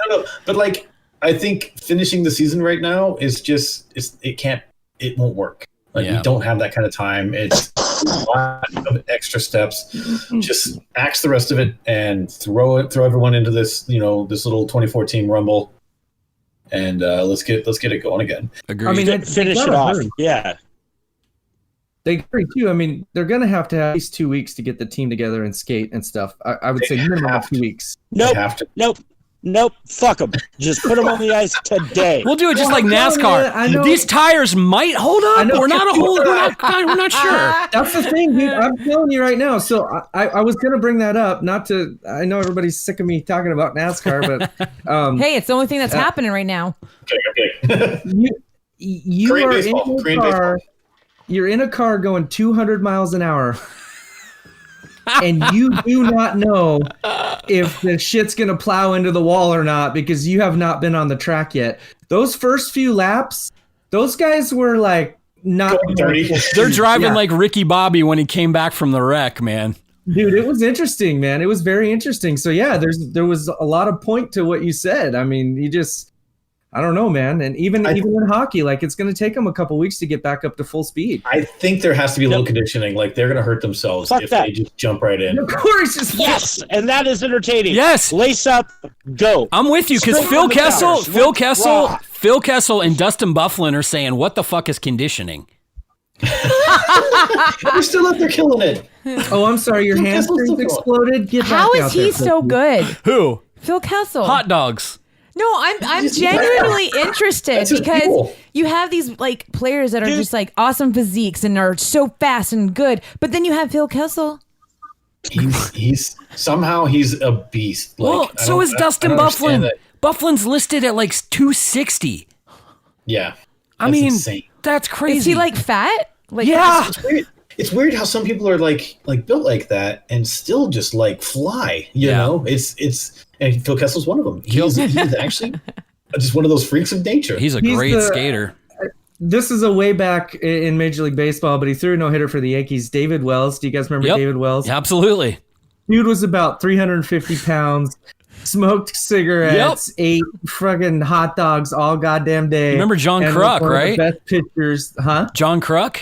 No, but like I think finishing the season right now is just it won't work. Like Yeah. we don't have that kind of time. It's a lot of extra steps. Just axe the rest of it and throw everyone into this, this little 24 team rumble. And let's get it going again. Agreed. I mean, Finish they it gotta off. hurry. Yeah. They agree too. I mean, they're going to have at least 2 weeks to get the team together and skate and stuff. I would say minimum have 2 weeks. Nope. They have to. Nope. Fuck them. Just put them on the ice today. we'll do it just Well, like I know, NASCAR. man, I know. These tires might hold I up. know. We're not sure. That's the thing, dude. I'm telling you right now. So I was going to bring that up. I know everybody's sick of me talking about NASCAR, but Hey, it's the only thing that's happening right now. Okay. you Korean are baseball, in a Korean car. baseball. You're in a car going 200 miles an hour, and you do not know if the shit's gonna plow into the wall or not because you have not been on the track yet. Those first few laps, those guys were like not Going 30. They're driving Yeah. like Ricky Bobby when he came back from the wreck, man. Dude, it was interesting, man. It was very interesting. So yeah, there was a lot of point to what you said. I mean, I don't know, man. And even in hockey, like it's going to take them a couple weeks to get back up to full speed. I think there has to be a little conditioning. Like they're going to hurt themselves Fuck if that. they just jump right in. Of course, just Yes, and that is entertaining. Yes. Lace up, go. I'm with you because Straight Phil from the towers. Rock. Phil Kessel and Dustin Bufflin are saying, what the fuck is conditioning? You're still out there killing it. Oh, I'm sorry, your Phil Kessel's hamstrings still going. exploded. Get How back is out he there, so Phil. good? Who? Phil Kessel. Hot dogs. No, I'm genuinely interested That's his because people. you have these like players that are just like awesome physiques and are so fast and good, but then you have Phil Kessel. He's somehow he's a beast. Like, Well, I so don't- is I Dustin don't understand Bufflin. that. Bufflin's listed at like 260. Yeah, I That's mean, insane. that's crazy. Is he like fat? Like Yeah. It's weird how some people are like built like that and still just like fly. You Yeah. know, it's and Phil Kessel's one of them. He's actually just one of those freaks of nature. He's a He's great the- skater. This is a way back in Major League Baseball, but he threw a no-hitter for the Yankees. David Wells. Do you guys remember Yep. David Wells? Absolutely. Dude was about 350 pounds, smoked cigarettes, ate fucking hot dogs all goddamn day. Remember John and was Kruk, one of the right? best pitchers, huh? John Kruk?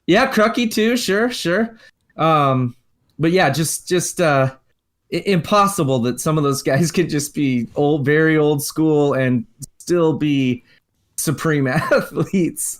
Yeah, Crucky too. Sure. But yeah, just impossible that some of those guys could just be very old school and still be supreme athletes.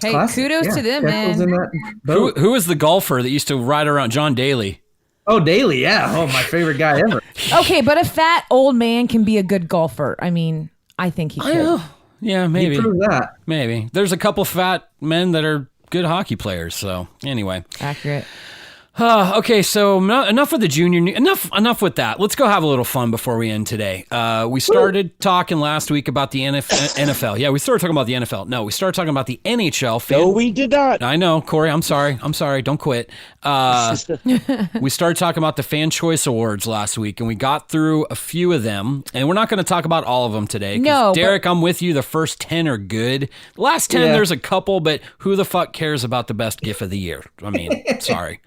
Hey, classic. kudos Yeah, to them, Kessel's man. in that Who boat. was the golfer that used to ride around? John Daly. Oh, Daly, yeah. Oh, my favorite guy ever. Okay, but a fat old man can be a good golfer. I mean, I think he could. Yeah, He maybe. proved that. Maybe. There's a couple fat men that are good hockey players. So anyway. Accurate. Okay, so enough with the junior. Enough with that. Let's go have a little fun before we end today. We started talking last week about the NFL. Yeah, we started talking about the NFL. No, we started talking about the NHL. No, we did not. I know, Corey. I'm sorry. Don't quit. We started talking about the Fan Choice Awards last week, and we got through a few of them. And we're not going to talk about all of them today. 'Cause No, but- Derek, I'm with you. The first 10 are good. The last 10, Yeah. there's a couple, but who the fuck cares about the best GIF of the year? I mean, sorry.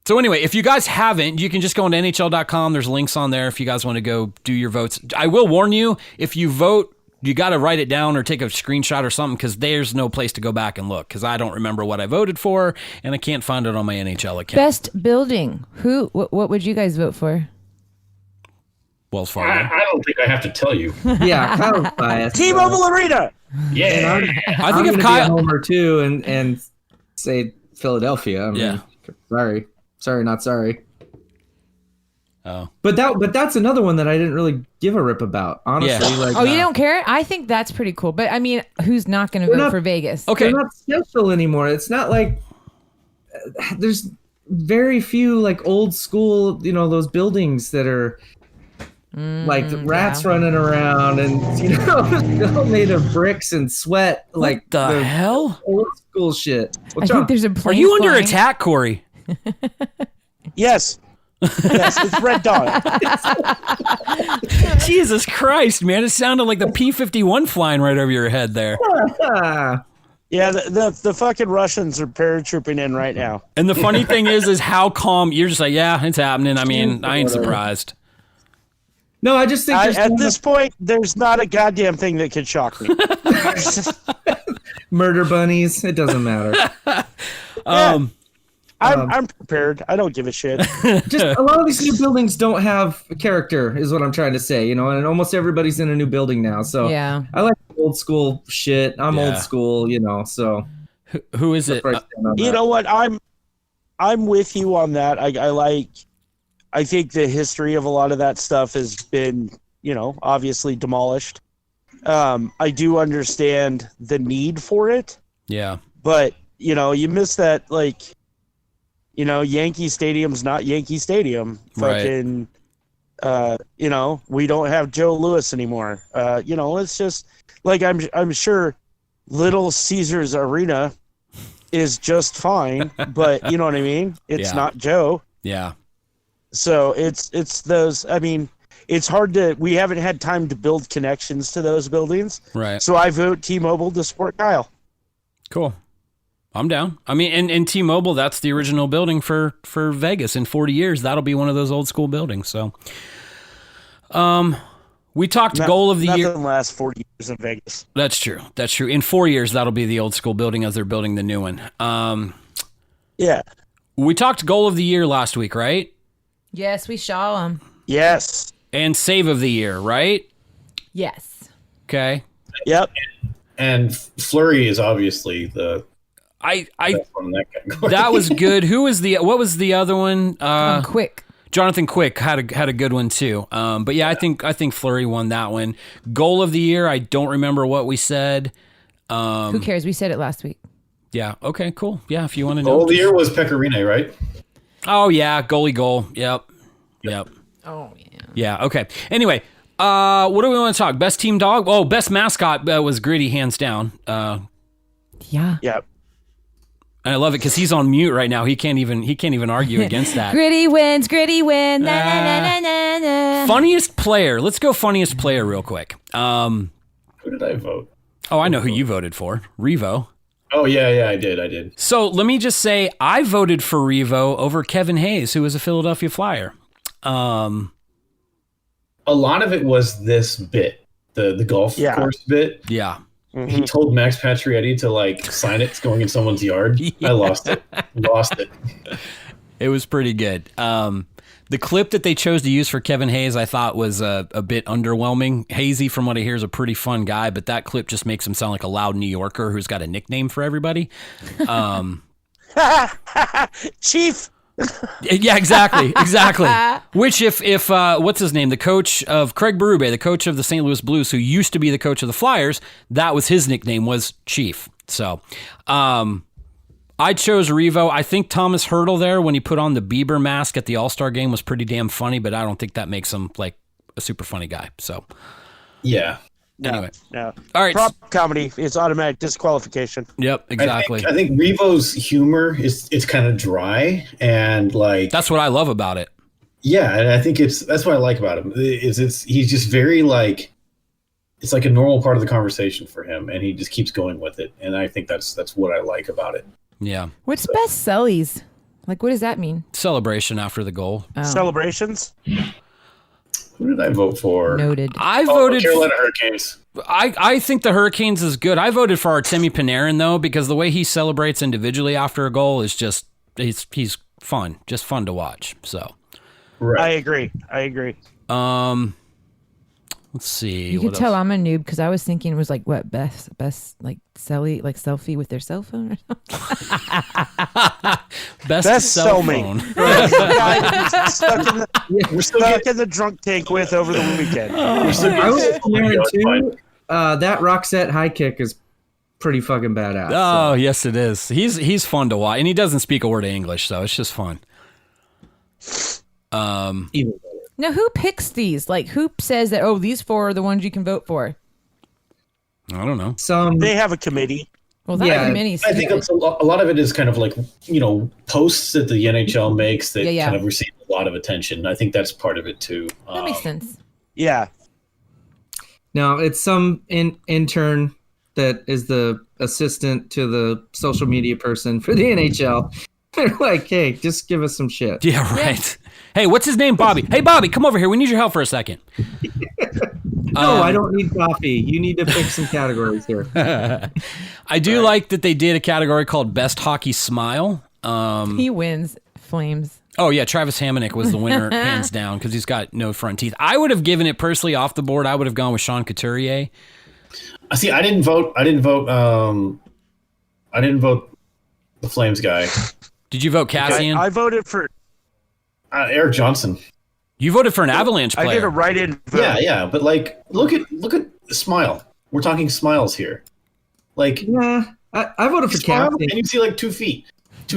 So anyway, if you guys haven't, you can just go on to NHL.com. There's links on there if you guys want to go do your votes. I will warn you, if you vote, you got to write it down or take a screenshot or something because there's no place to go back and look because I don't remember what I voted for and I can't find it on my NHL account. Best building. What would you guys vote for? Wells Fargo. I don't think I have to tell you. Yeah, Kyle's biased. T-Mobile Arena. Yeah. I think I'm if gonna be a Kyle... homer too and say Philadelphia. I mean, Yeah. Sorry, not sorry. Oh, But that's another one that I didn't really give a rip about, honestly. Yeah. Like, Oh, you don't care? I think that's pretty cool. But I mean, who's not going to We're vote not- for Vegas? okay. they're not special anymore. It's not like there's very few like old school, those buildings that are like rats running around and still made of bricks and sweat. Like What the hell? old school shit. I What's think wrong? there's a Are plane you under flying. attack, Corey? Yes. Yes, it's Red Dawn. Jesus Christ, man! It sounded like the P-51 flying right over your head there. Ah. Yeah, the fucking Russians are paratrooping in right now. And the funny thing is how calm you're. Just like, yeah, it's happening. I mean, I ain't surprised. No, I just think At this point, there's not a goddamn thing that could shock me. murder bunnies. It doesn't matter. I'm prepared. I don't give a shit. Just a lot of these new buildings don't have a character, is what I'm trying to say. And almost everybody's in a new building now. So Yeah. I like old school shit. I'm Yeah. old school, so. Who is it? Right stand on You that. know what? I'm with you on that. I think the history of a lot of that stuff has been, obviously demolished. I do understand the need for it, Yeah. but you miss that, Yankee Stadium's not Yankee Stadium. Right. Fucking, we don't have Joe Louis anymore. It's just like I'm sure Little Caesars Arena is just fine, but you know what I mean? It's Yeah. not Joe. Yeah. So it's those. I mean, it's hard to. We haven't had time to build connections to those buildings. Right. So I vote T-Mobile to support Kyle. Cool. I'm down. I mean, and T-Mobile, that's the original building for Vegas. In 40 years, that'll be one of those old school buildings. So, we talked goal of the year. Nothing lasts 40 years in Vegas. That's true. That's true. In 4 years, that'll be the old school building as they're building the new one. Yeah. We talked goal of the year last week, right? Yes, we saw him. Yes. And save of the year, right? Yes. Okay. Yep. And Flurry is obviously the I best one in that category. that was good. What was the other one? Quick. Jonathan Quick had a good one too. But yeah, I think Fleury won that one. Goal of the year, I don't remember what we said. Who cares? We said it last week. Yeah. Okay. Cool. Yeah. If you want to know. Goal of the year was Pecorine, right? Oh yeah, goalie goal. Yep. Oh yeah. Yeah. Okay. Anyway, what do we want to talk? Best team dog? Oh, best mascot was Gritty, hands down. Yeah. Yep. And I love it because he's on mute right now. He can't even argue against that. Gritty wins. Gritty wins. Na, na, na, na, na, na. Funniest player. Let's go funniest player real quick. Who did I vote? Oh, I know who you voted for. Revo. Oh yeah, I did. So let me just say, I voted for Revo over Kevin Hayes, who was a Philadelphia Flyer. A lot of it was this bit, the golf course bit. Yeah. He told Max Pacioretty to sign it going in someone's yard. Yeah. I lost it. It was pretty good. The clip that they chose to use for Kevin Hayes, I thought was a bit underwhelming. Hazy, from what I hear, is a pretty fun guy, but that clip just makes him sound like a loud New Yorker who's got a nickname for everybody. Chief. Yeah, exactly. Which if what's his name? The coach of Craig Berube, the coach of the St. Louis Blues, who used to be the coach of the Flyers, that was his nickname, was Chief. So, I chose Revo. I think Thomas Hurdle there, when he put on the Bieber mask at the All-Star game, was pretty damn funny, but I don't think that makes him like a super funny guy. So, Yeah. anyway. No. All right. Prop comedy is automatic disqualification. Yep, exactly. I think Revo's humor is kind of dry and That's what I love about it. Yeah, and I think that's what I like about him. He's just very it's like a normal part of the conversation for him, and he just keeps going with it. And I think that's what I like about it. Yeah. What's best sellies? Like, what does that mean? Celebration after the goal. Oh. Celebrations. Who did I vote for? Noted. I voted Carolina Hurricanes. I think the Hurricanes is good. I voted for Artemi Panarin though, because the way he celebrates individually after a goal is just he's fun, just fun to watch. So Right. I agree. Let's see. You can what tell else? I'm a noob because I was thinking it was like what best like selfie with their cell phone or something. Best cell cellmate. phone. Guy stuck in the drunk tank with over the weekend. I was comparing too. That Roxette high kick is pretty fucking badass. Oh, yes, it is. He's fun to watch, and he doesn't speak a word of English, so it's just fun. Even better. Now, who picks these? Like, who says that? Oh, these 4 are the ones you can vote for. I don't know. They have a committee. Well, that Yeah, committee's I think stupid. it's a lot of it is kind of like, posts that the NHL makes that Yeah. kind of receive a lot of attention. I think that's part of it too. That makes sense. Yeah. No, it's some intern that is the assistant to the social media person for the NHL. They're like, hey, just give us some shit. Yeah, right. Hey, what's his name? Bobby. Hey, Bobby, come over here. We need your help for a second. No, I don't need coffee. You need to pick some categories here. I do like that they did a category called Best Hockey Smile. He wins Flames. Oh, yeah, Travis Hamonic was the winner, hands down, because he's got no front teeth. I would have given it personally off the board. I would have gone with Sean Couturier. See, I didn't vote the Flames guy. Did you vote Cassian? I voted for. Eric Johnson. You voted for an Avalanche player. I did a write-in vote. Yeah, but like, look at the smile. We're talking smiles here. Like, Yeah, I voted for smile, Cassian. and you see like 2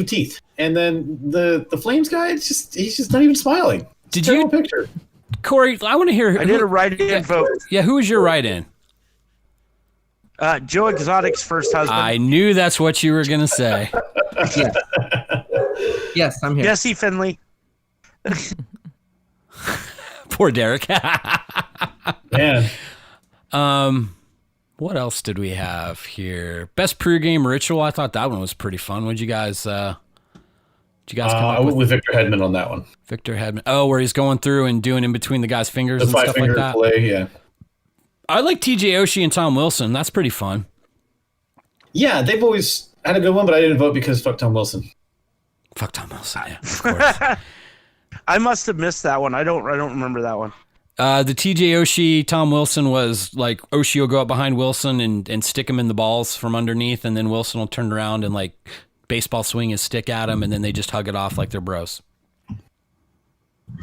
teeth, and then the Flames guy, he's just not even smiling. It's Did a terrible you- picture? Corey, I want to hear. I did a write-in vote. Yeah, who was your write-in? Joe Exotic's first husband. I knew that's what you were going to say. Yes, I'm here. Jesse Finley. Poor Derek. Man, What else did we have here? Best pregame ritual. I thought that one was pretty fun. What'd you guys? Come I up went with? with Victor Hedman on that one. Victor Hedman. Oh, where he's going through and doing in between the guy's fingers The and stuff like 5-finger that. play, yeah. I like TJ Oshie and Tom Wilson. That's pretty fun. Yeah, they've always had a good one, but I didn't vote because fuck Tom Wilson. Fuck Tom Wilson. Yeah, of course. I must have missed that one. I don't remember that one. The TJ Oshie, Tom Wilson was like Oshie will go up behind Wilson and stick him in the balls from underneath, and then Wilson will turn around and like baseball swing his stick at him, and then they just hug it off like they're bros.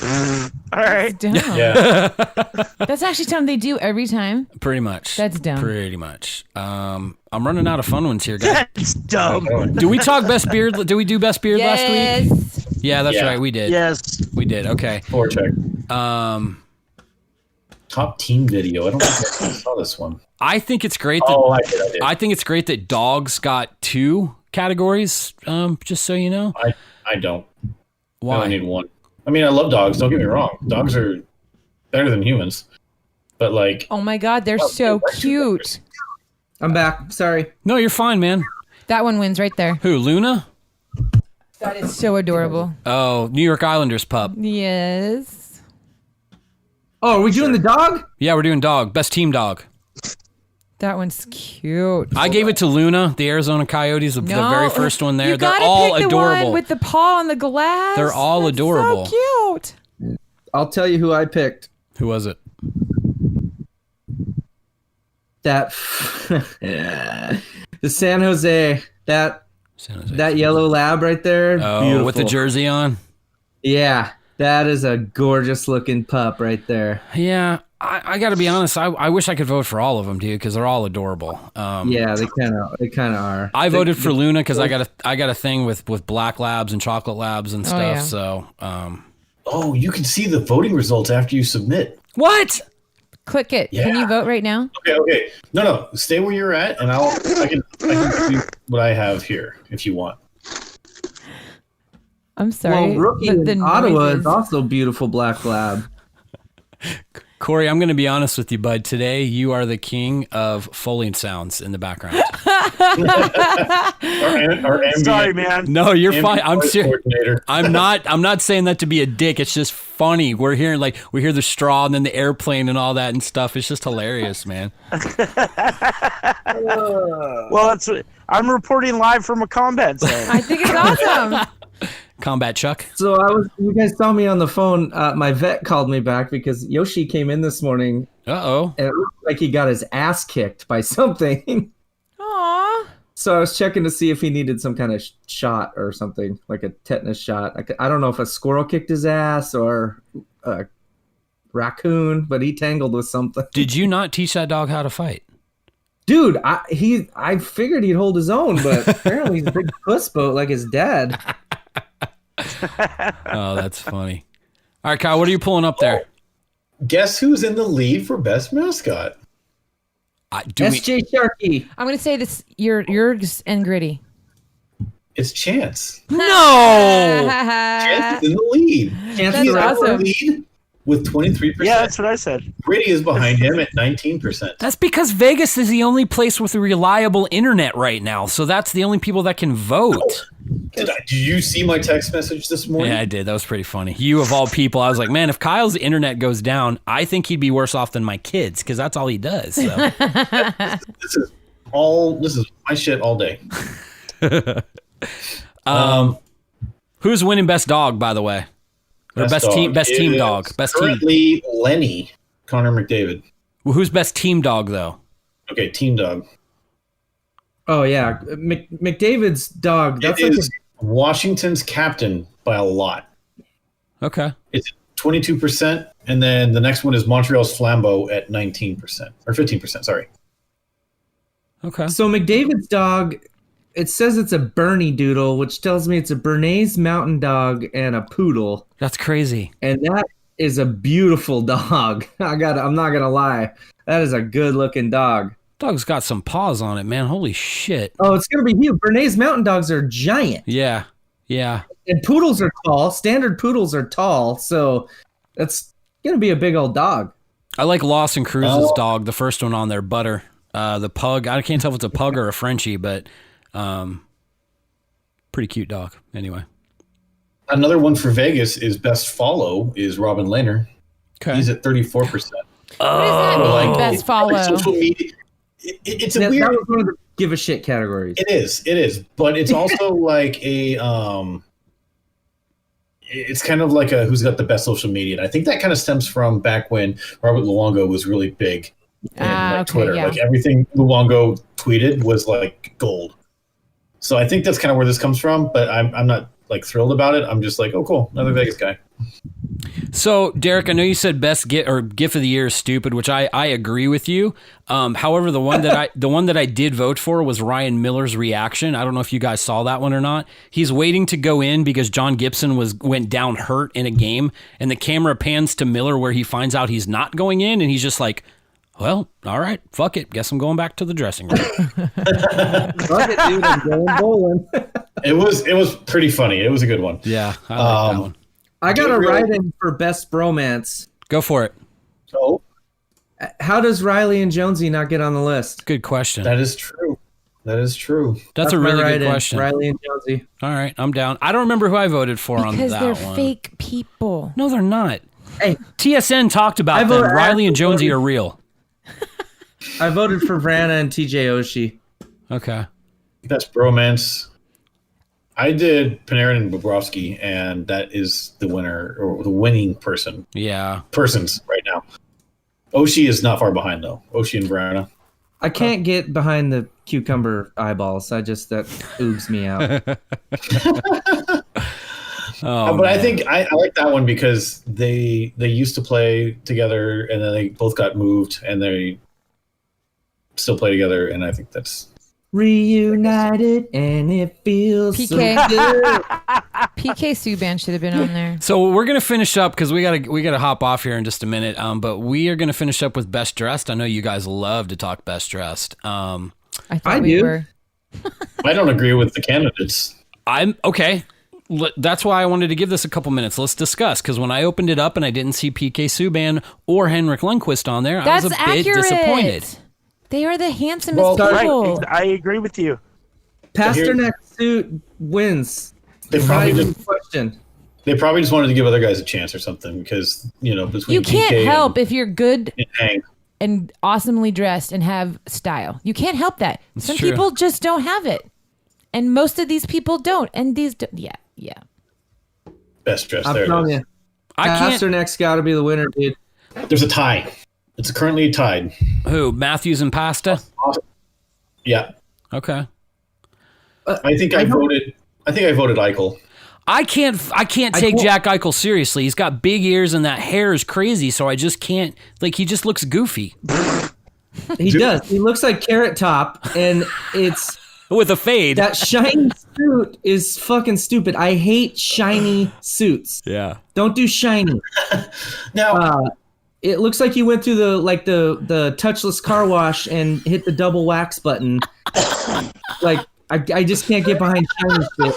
All right. Dumb. Yeah. That's actually something they do every time. Pretty much. That's dumb. Pretty much. I'm running out of fun ones here, guys. That's dumb. Do we talk best beard? Did we do best beard last week? Yes. Yeah, that's Yeah. right. We did. Yes. We did. Okay. Forward check. Um, Top team video. I don't think I saw this one. I think it's great that Oh, I did. I think it's great that dogs got 2 categories. Just so you know. I don't. I Why? only need one. I mean, I love dogs. Don't get me wrong. Dogs are better than humans. But like, Oh my God, they're so cute. I'm back. Sorry. No, you're fine, man. That one wins right there. Who? Luna? That is so adorable. Oh, New York Islanders pup. Yes. Oh, are we doing the dog? Yeah, we're doing dog. Best team dog. That one's cute. I gave it to Luna, the Arizona Coyotes, the very first one there. You They're gotta all pick the adorable. one with the paw on the glass. They're all That's adorable. So cute. I'll tell you who I picked. Who was it? That the San Jose. That yellow lab right there. Oh, Beautiful. with the jersey on? Yeah, that is a gorgeous looking pup right there. Yeah, I got to be honest. I wish I could vote for all of them, dude, because they're all adorable. Yeah, they kind of are. I voted for Luna because I got a thing with black labs and chocolate labs and stuff. yeah. So, oh, you can see the voting results after you submit. what? Click it. Yeah. Can you vote right now? Okay. No. Stay where you're at, and I can do what I have here if you want. I'm sorry. Well, rookie but the in Ottawa noises- is also beautiful black lab. Corey, I'm going to be honest with you, bud. Today, you are the king of Foley sounds in the background. Our ambient, Sorry, man. No, you're ambient fine. I'm voice serious. coordinator. I'm not saying that to be a dick. It's just funny. We hear the straw and then the airplane and all that and stuff. It's just hilarious, man. Well, I'm reporting live from a combat zone. I think it's awesome. Combat Chuck. So you guys saw me on the phone. My vet called me back because Yoshi came in this morning Uh-oh. And it looked like he got his ass kicked by something. Aw. So I was checking to see if he needed some kind of shot or something, like a tetanus shot. I don't know if a squirrel kicked his ass or a raccoon, but he tangled with something. Did you not teach that dog how to fight? Dude, I figured he'd hold his own, but apparently he's a big puss boat like his dad. Oh, that's funny. All right, Kyle, what are you pulling up there? Guess who's in the lead for best mascot? SJ Sharkey. I'm gonna say this. Yours and Gritty. It's Chance. No! Chance is in the lead. Chance That's He's out awesome. in the lead with 23%. Yeah, that's what I said. Gritty is behind him at 19%. That's because Vegas is the only place with reliable internet right now, so that's the only people that can vote. Did you see my text message this morning? Yeah, I did. That was pretty funny. You, of all people, I was like, man, if Kyle's internet goes down, I think he'd be worse off than my kids, because that's all he does. So. This is my shit all day. Who's winning best dog, by the way? Or best team dog. Best team. Currently Lenny, Connor McDavid. Well, who's best team dog though? Okay, team dog. Oh yeah, McDavid's dog. That's It like is Washington's captain by a lot. Okay. It's 22%, and then the next one is Montreal's Flambeau at 19% or 15%. Sorry. Okay. So McDavid's dog, it says it's a Bernie Doodle, which tells me it's a Bernese Mountain Dog and a Poodle, That's crazy. and that is a beautiful dog. I'm not gonna lie, that is a good looking dog. Dog's got some paws on it, man. Holy shit. Oh, it's gonna be huge. Bernese Mountain Dogs are giant, Yeah. Yeah. and poodles are tall. Standard poodles are tall, so that's gonna be a big old dog. I like Lawson Cruz's dog, the first one on there, Butter. The pug. I can't tell if it's a pug or a Frenchie, but pretty cute dog. Anyway. Another one for Vegas is best follow is Robin Lehner. Okay. He's at 34%. What does that mean? Like, Best follow. Like social media. It's a That weird. was one of the give a shit categories. It is, but it's also like a it's kind of like a who's got the best social media. And I think that kind of stems from back when Robert Luongo was really big in Okay, Twitter. yeah. Like everything Luongo tweeted was like gold. So I think that's kind of where this comes from, but I'm not like thrilled about it. I'm just like, oh cool, another Vegas guy. So, Derek, I know you said best GIF of the year is stupid, which I agree with you. However, the one that I did vote for was Ryan Miller's reaction. I don't know if you guys saw that one or not. He's waiting to go in because John Gibson went down hurt in a game, and the camera pans to Miller where he finds out he's not going in, and he's just like, well, all right, fuck it. Guess I'm going back to the dressing room. Fuck it, dude, I'm going bowling. It was pretty funny. It was a good one. Yeah, I like that one. I got a write-in for best bromance. Go for it. So How does Riley and Jonesy not get on the list? Good question. that is true. That is true. That's a my really good write-in, question. Riley and Jonesy. All right, I'm down. I don't remember who I voted for on Because that they're one. fake people. No, they're not. Hey, TSN talked about I them. vote Riley and Jonesy absolutely. are real. I voted for Vrana and TJ Oshie. Okay. That's bromance. I did Panarin and Bobrovsky, and that is the winner or the winning persons right now. Oshie is not far behind though. Oshie and Vrana. I can't get behind the cucumber eyeballs. That oogs me out. But I think I like that one because they used to play together, and then they both got moved, and they still play together, and I think that's Reunited, and it feels so PK. good. PK Subban should have been on there. So we're gonna finish up because we gotta hop off here in just a minute. But we are gonna finish up with best dressed. I know you guys love to talk best dressed. I thought I we do. were. I don't agree with the candidates. I'm okay. That's why I wanted to give this a couple minutes. Let's discuss, because when I opened it up and I didn't see PK Subban or Henrik Lundqvist on there, That's I was a accurate. bit disappointed. They are the handsomest Right, people. I agree with you. Pasternak's suit wins. They Not probably even just a question. wanted to give other guys a chance or something because between You can't PK help if you're good and Hank. and awesomely dressed and have style. You can't help that. Some true. people just don't have it. And most of these people don't. And these don't. Yeah. Best dressed. I'm There telling it is. you. I can't. Pasternak's got to be the winner, dude. There's a tie. It's currently tied. Who? Matthews and Pasta? Yeah. Okay. I think I voted Eichel. I can't take Jack Eichel seriously. He's got big ears and that hair is crazy, so I just can't. Like, he just looks goofy. He does. He looks like Carrot Top, and it's with a fade. That shiny suit is fucking stupid. I hate shiny suits. Yeah. Don't do shiny. Now, it looks like you went through the touchless car wash and hit the double wax button. Like, I just can't get behind shiny shit.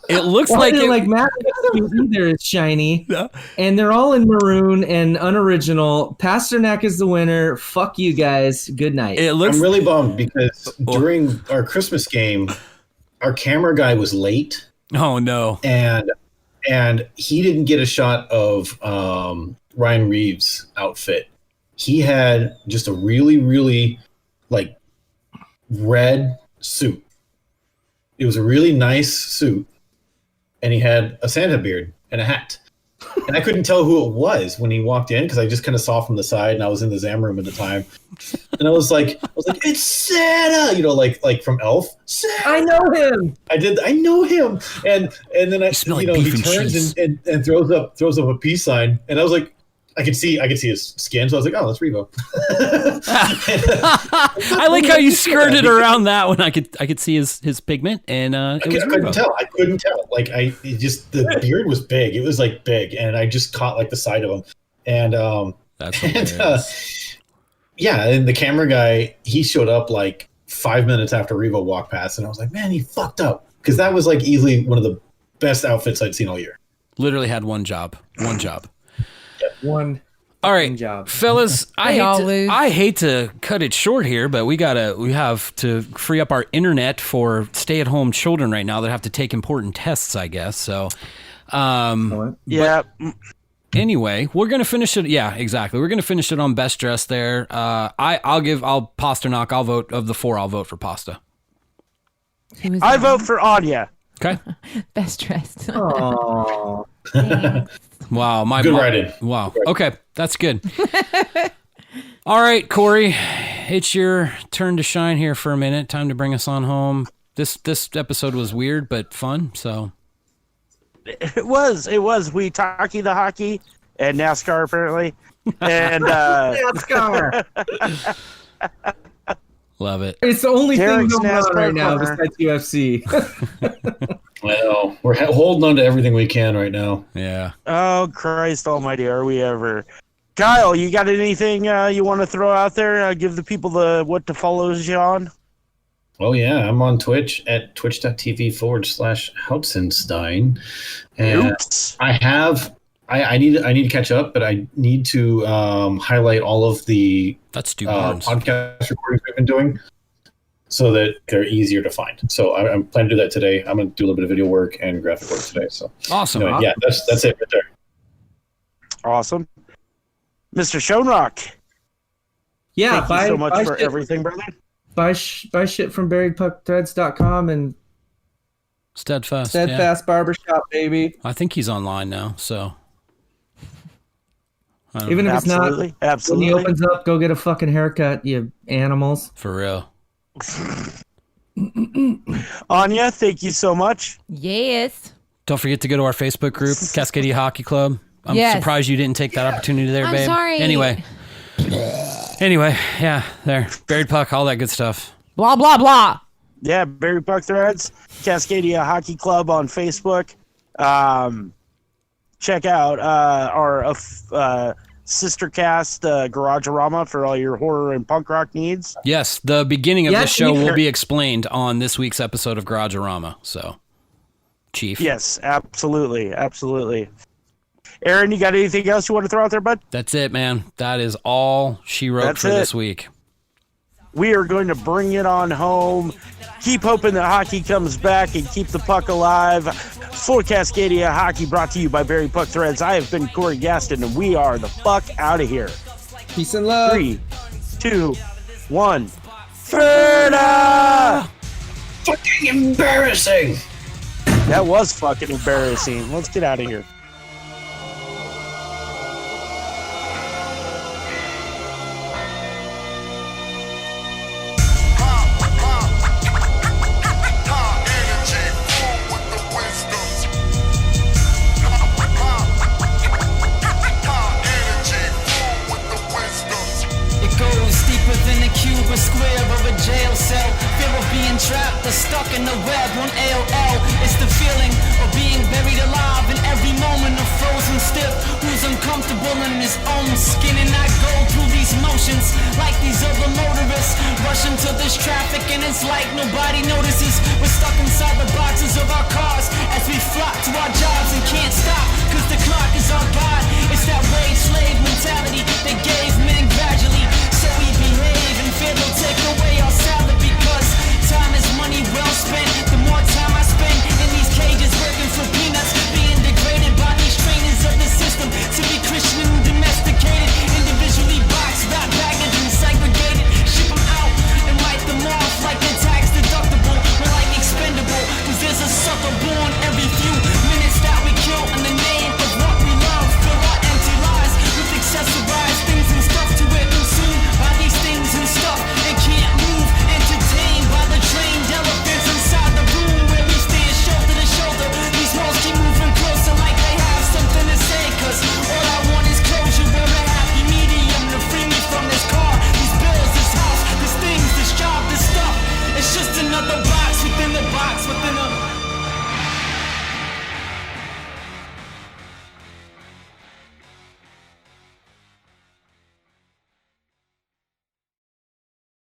It looks like Matt either is shiny, and they're all in maroon and unoriginal. Pasternak is the winner. Fuck you guys. Good night. I'm really bummed because during our Christmas game, our camera guy was late. Oh no! And he didn't get a shot of Ryan Reeves' outfit. He had just a really, really like red suit. It was a really nice suit, and he had a Santa beard and a hat. And I couldn't tell who it was when he walked in because I just kind of saw from the side, and I was in the Zam room at the time. And I was like, it's Santa, like from Elf. Santa! I know him. I know him. And then he turns and throws up a peace sign, and I was like, I could see his skin, so I was like, "Oh, that's Revo." I like how you skirted around that when I could see his pigment, and I couldn't tell. I couldn't tell. Like the beard was big. It was like big, and I just caught like the side of him. And and the camera guy, he showed up like 5 minutes after Revo walked past, and I was like, "Man, he fucked up," because that was like easily one of the best outfits I'd seen all year. Literally had one job. One. All right, job. Fellas, I hate to cut it short here, but we have to free up our internet for stay-at-home children right now that have to take important tests, I guess. So, yeah. Anyway, we're gonna finish it. Yeah, exactly. We're gonna finish it on best dress there. I'll Pasternak. I'll vote of the four. I'll vote for Pasta. I vote for Anya. Okay. Best dressed. Aww. Wow, good writing. Wow. Okay, that's good. All right, Corey, it's your turn to shine here for a minute. Time to bring us on home. This episode was weird but fun. So it was. We Talky the hockey and NASCAR apparently, and NASCAR. Love it. It's the only Derek's thing going on NASCAR right now corner. besides UFC. I know. We're holding on to everything we can right now. Yeah. Oh, Christ almighty, are we ever? Kyle, you got anything you want to throw out there? Give the people what to follow you on? Oh, yeah. I'm on Twitch at twitch.tv/Hautzenstein. And Oops. I need to catch up, but I need to highlight all of the podcast recordings we've been doing so that they're easier to find. So I'm planning to do that today. I'm going to do a little bit of video work and graphic work today. So awesome. Anyway, yeah, that's it right there. Awesome. Mr. Schoenrock. Yeah, Thank you so much for everything, brother. Buy shit from buriedpuckthreads.com and Steadfast Barbershop, baby. I think he's online now, so. Even if it's not, when he opens up, go get a fucking haircut, you animals. For real. Anya, thank you so much. Yes. Don't forget to go to our Facebook group, Cascadia Hockey Club. I'm surprised you didn't take that opportunity there, babe. I'm sorry. Anyway, yeah, there. Buried Puck, all that good stuff. Blah, blah, blah. Yeah, Buried Puck Threads, Cascadia Hockey Club on Facebook. Check out our sister cast, Garagerama, for all your horror and punk rock needs. Yes, the beginning of the show will be explained on this week's episode of Garagerama. So, Chief. Yes, absolutely. Aaron, you got anything else you want to throw out there, bud? That's it, man. That is all she wrote for this week. We are going to bring it on home. Keep hoping that hockey comes back and keep the puck alive. For Cascadia Hockey, brought to you by Buried Puck Threads. I have been Corey Gaston, and we are the fuck out of here. Peace and love. 3, 2, 1. Ferda! Fucking embarrassing. That was fucking embarrassing. Let's get out of here. of a jail cell, fear of being trapped or stuck in the web on AOL. It's the feeling of being buried alive in every moment of frozen stiff. Who's uncomfortable in his own skin, and I go through these motions like these other motorists, rushing to this traffic, and it's like nobody notices. We're stuck inside the boxes of our cars as we flock to our jobs and can't stop, cause the clock is our God. It's that wage slave mentality they gave men gradually, so we behave and fear they'll take away our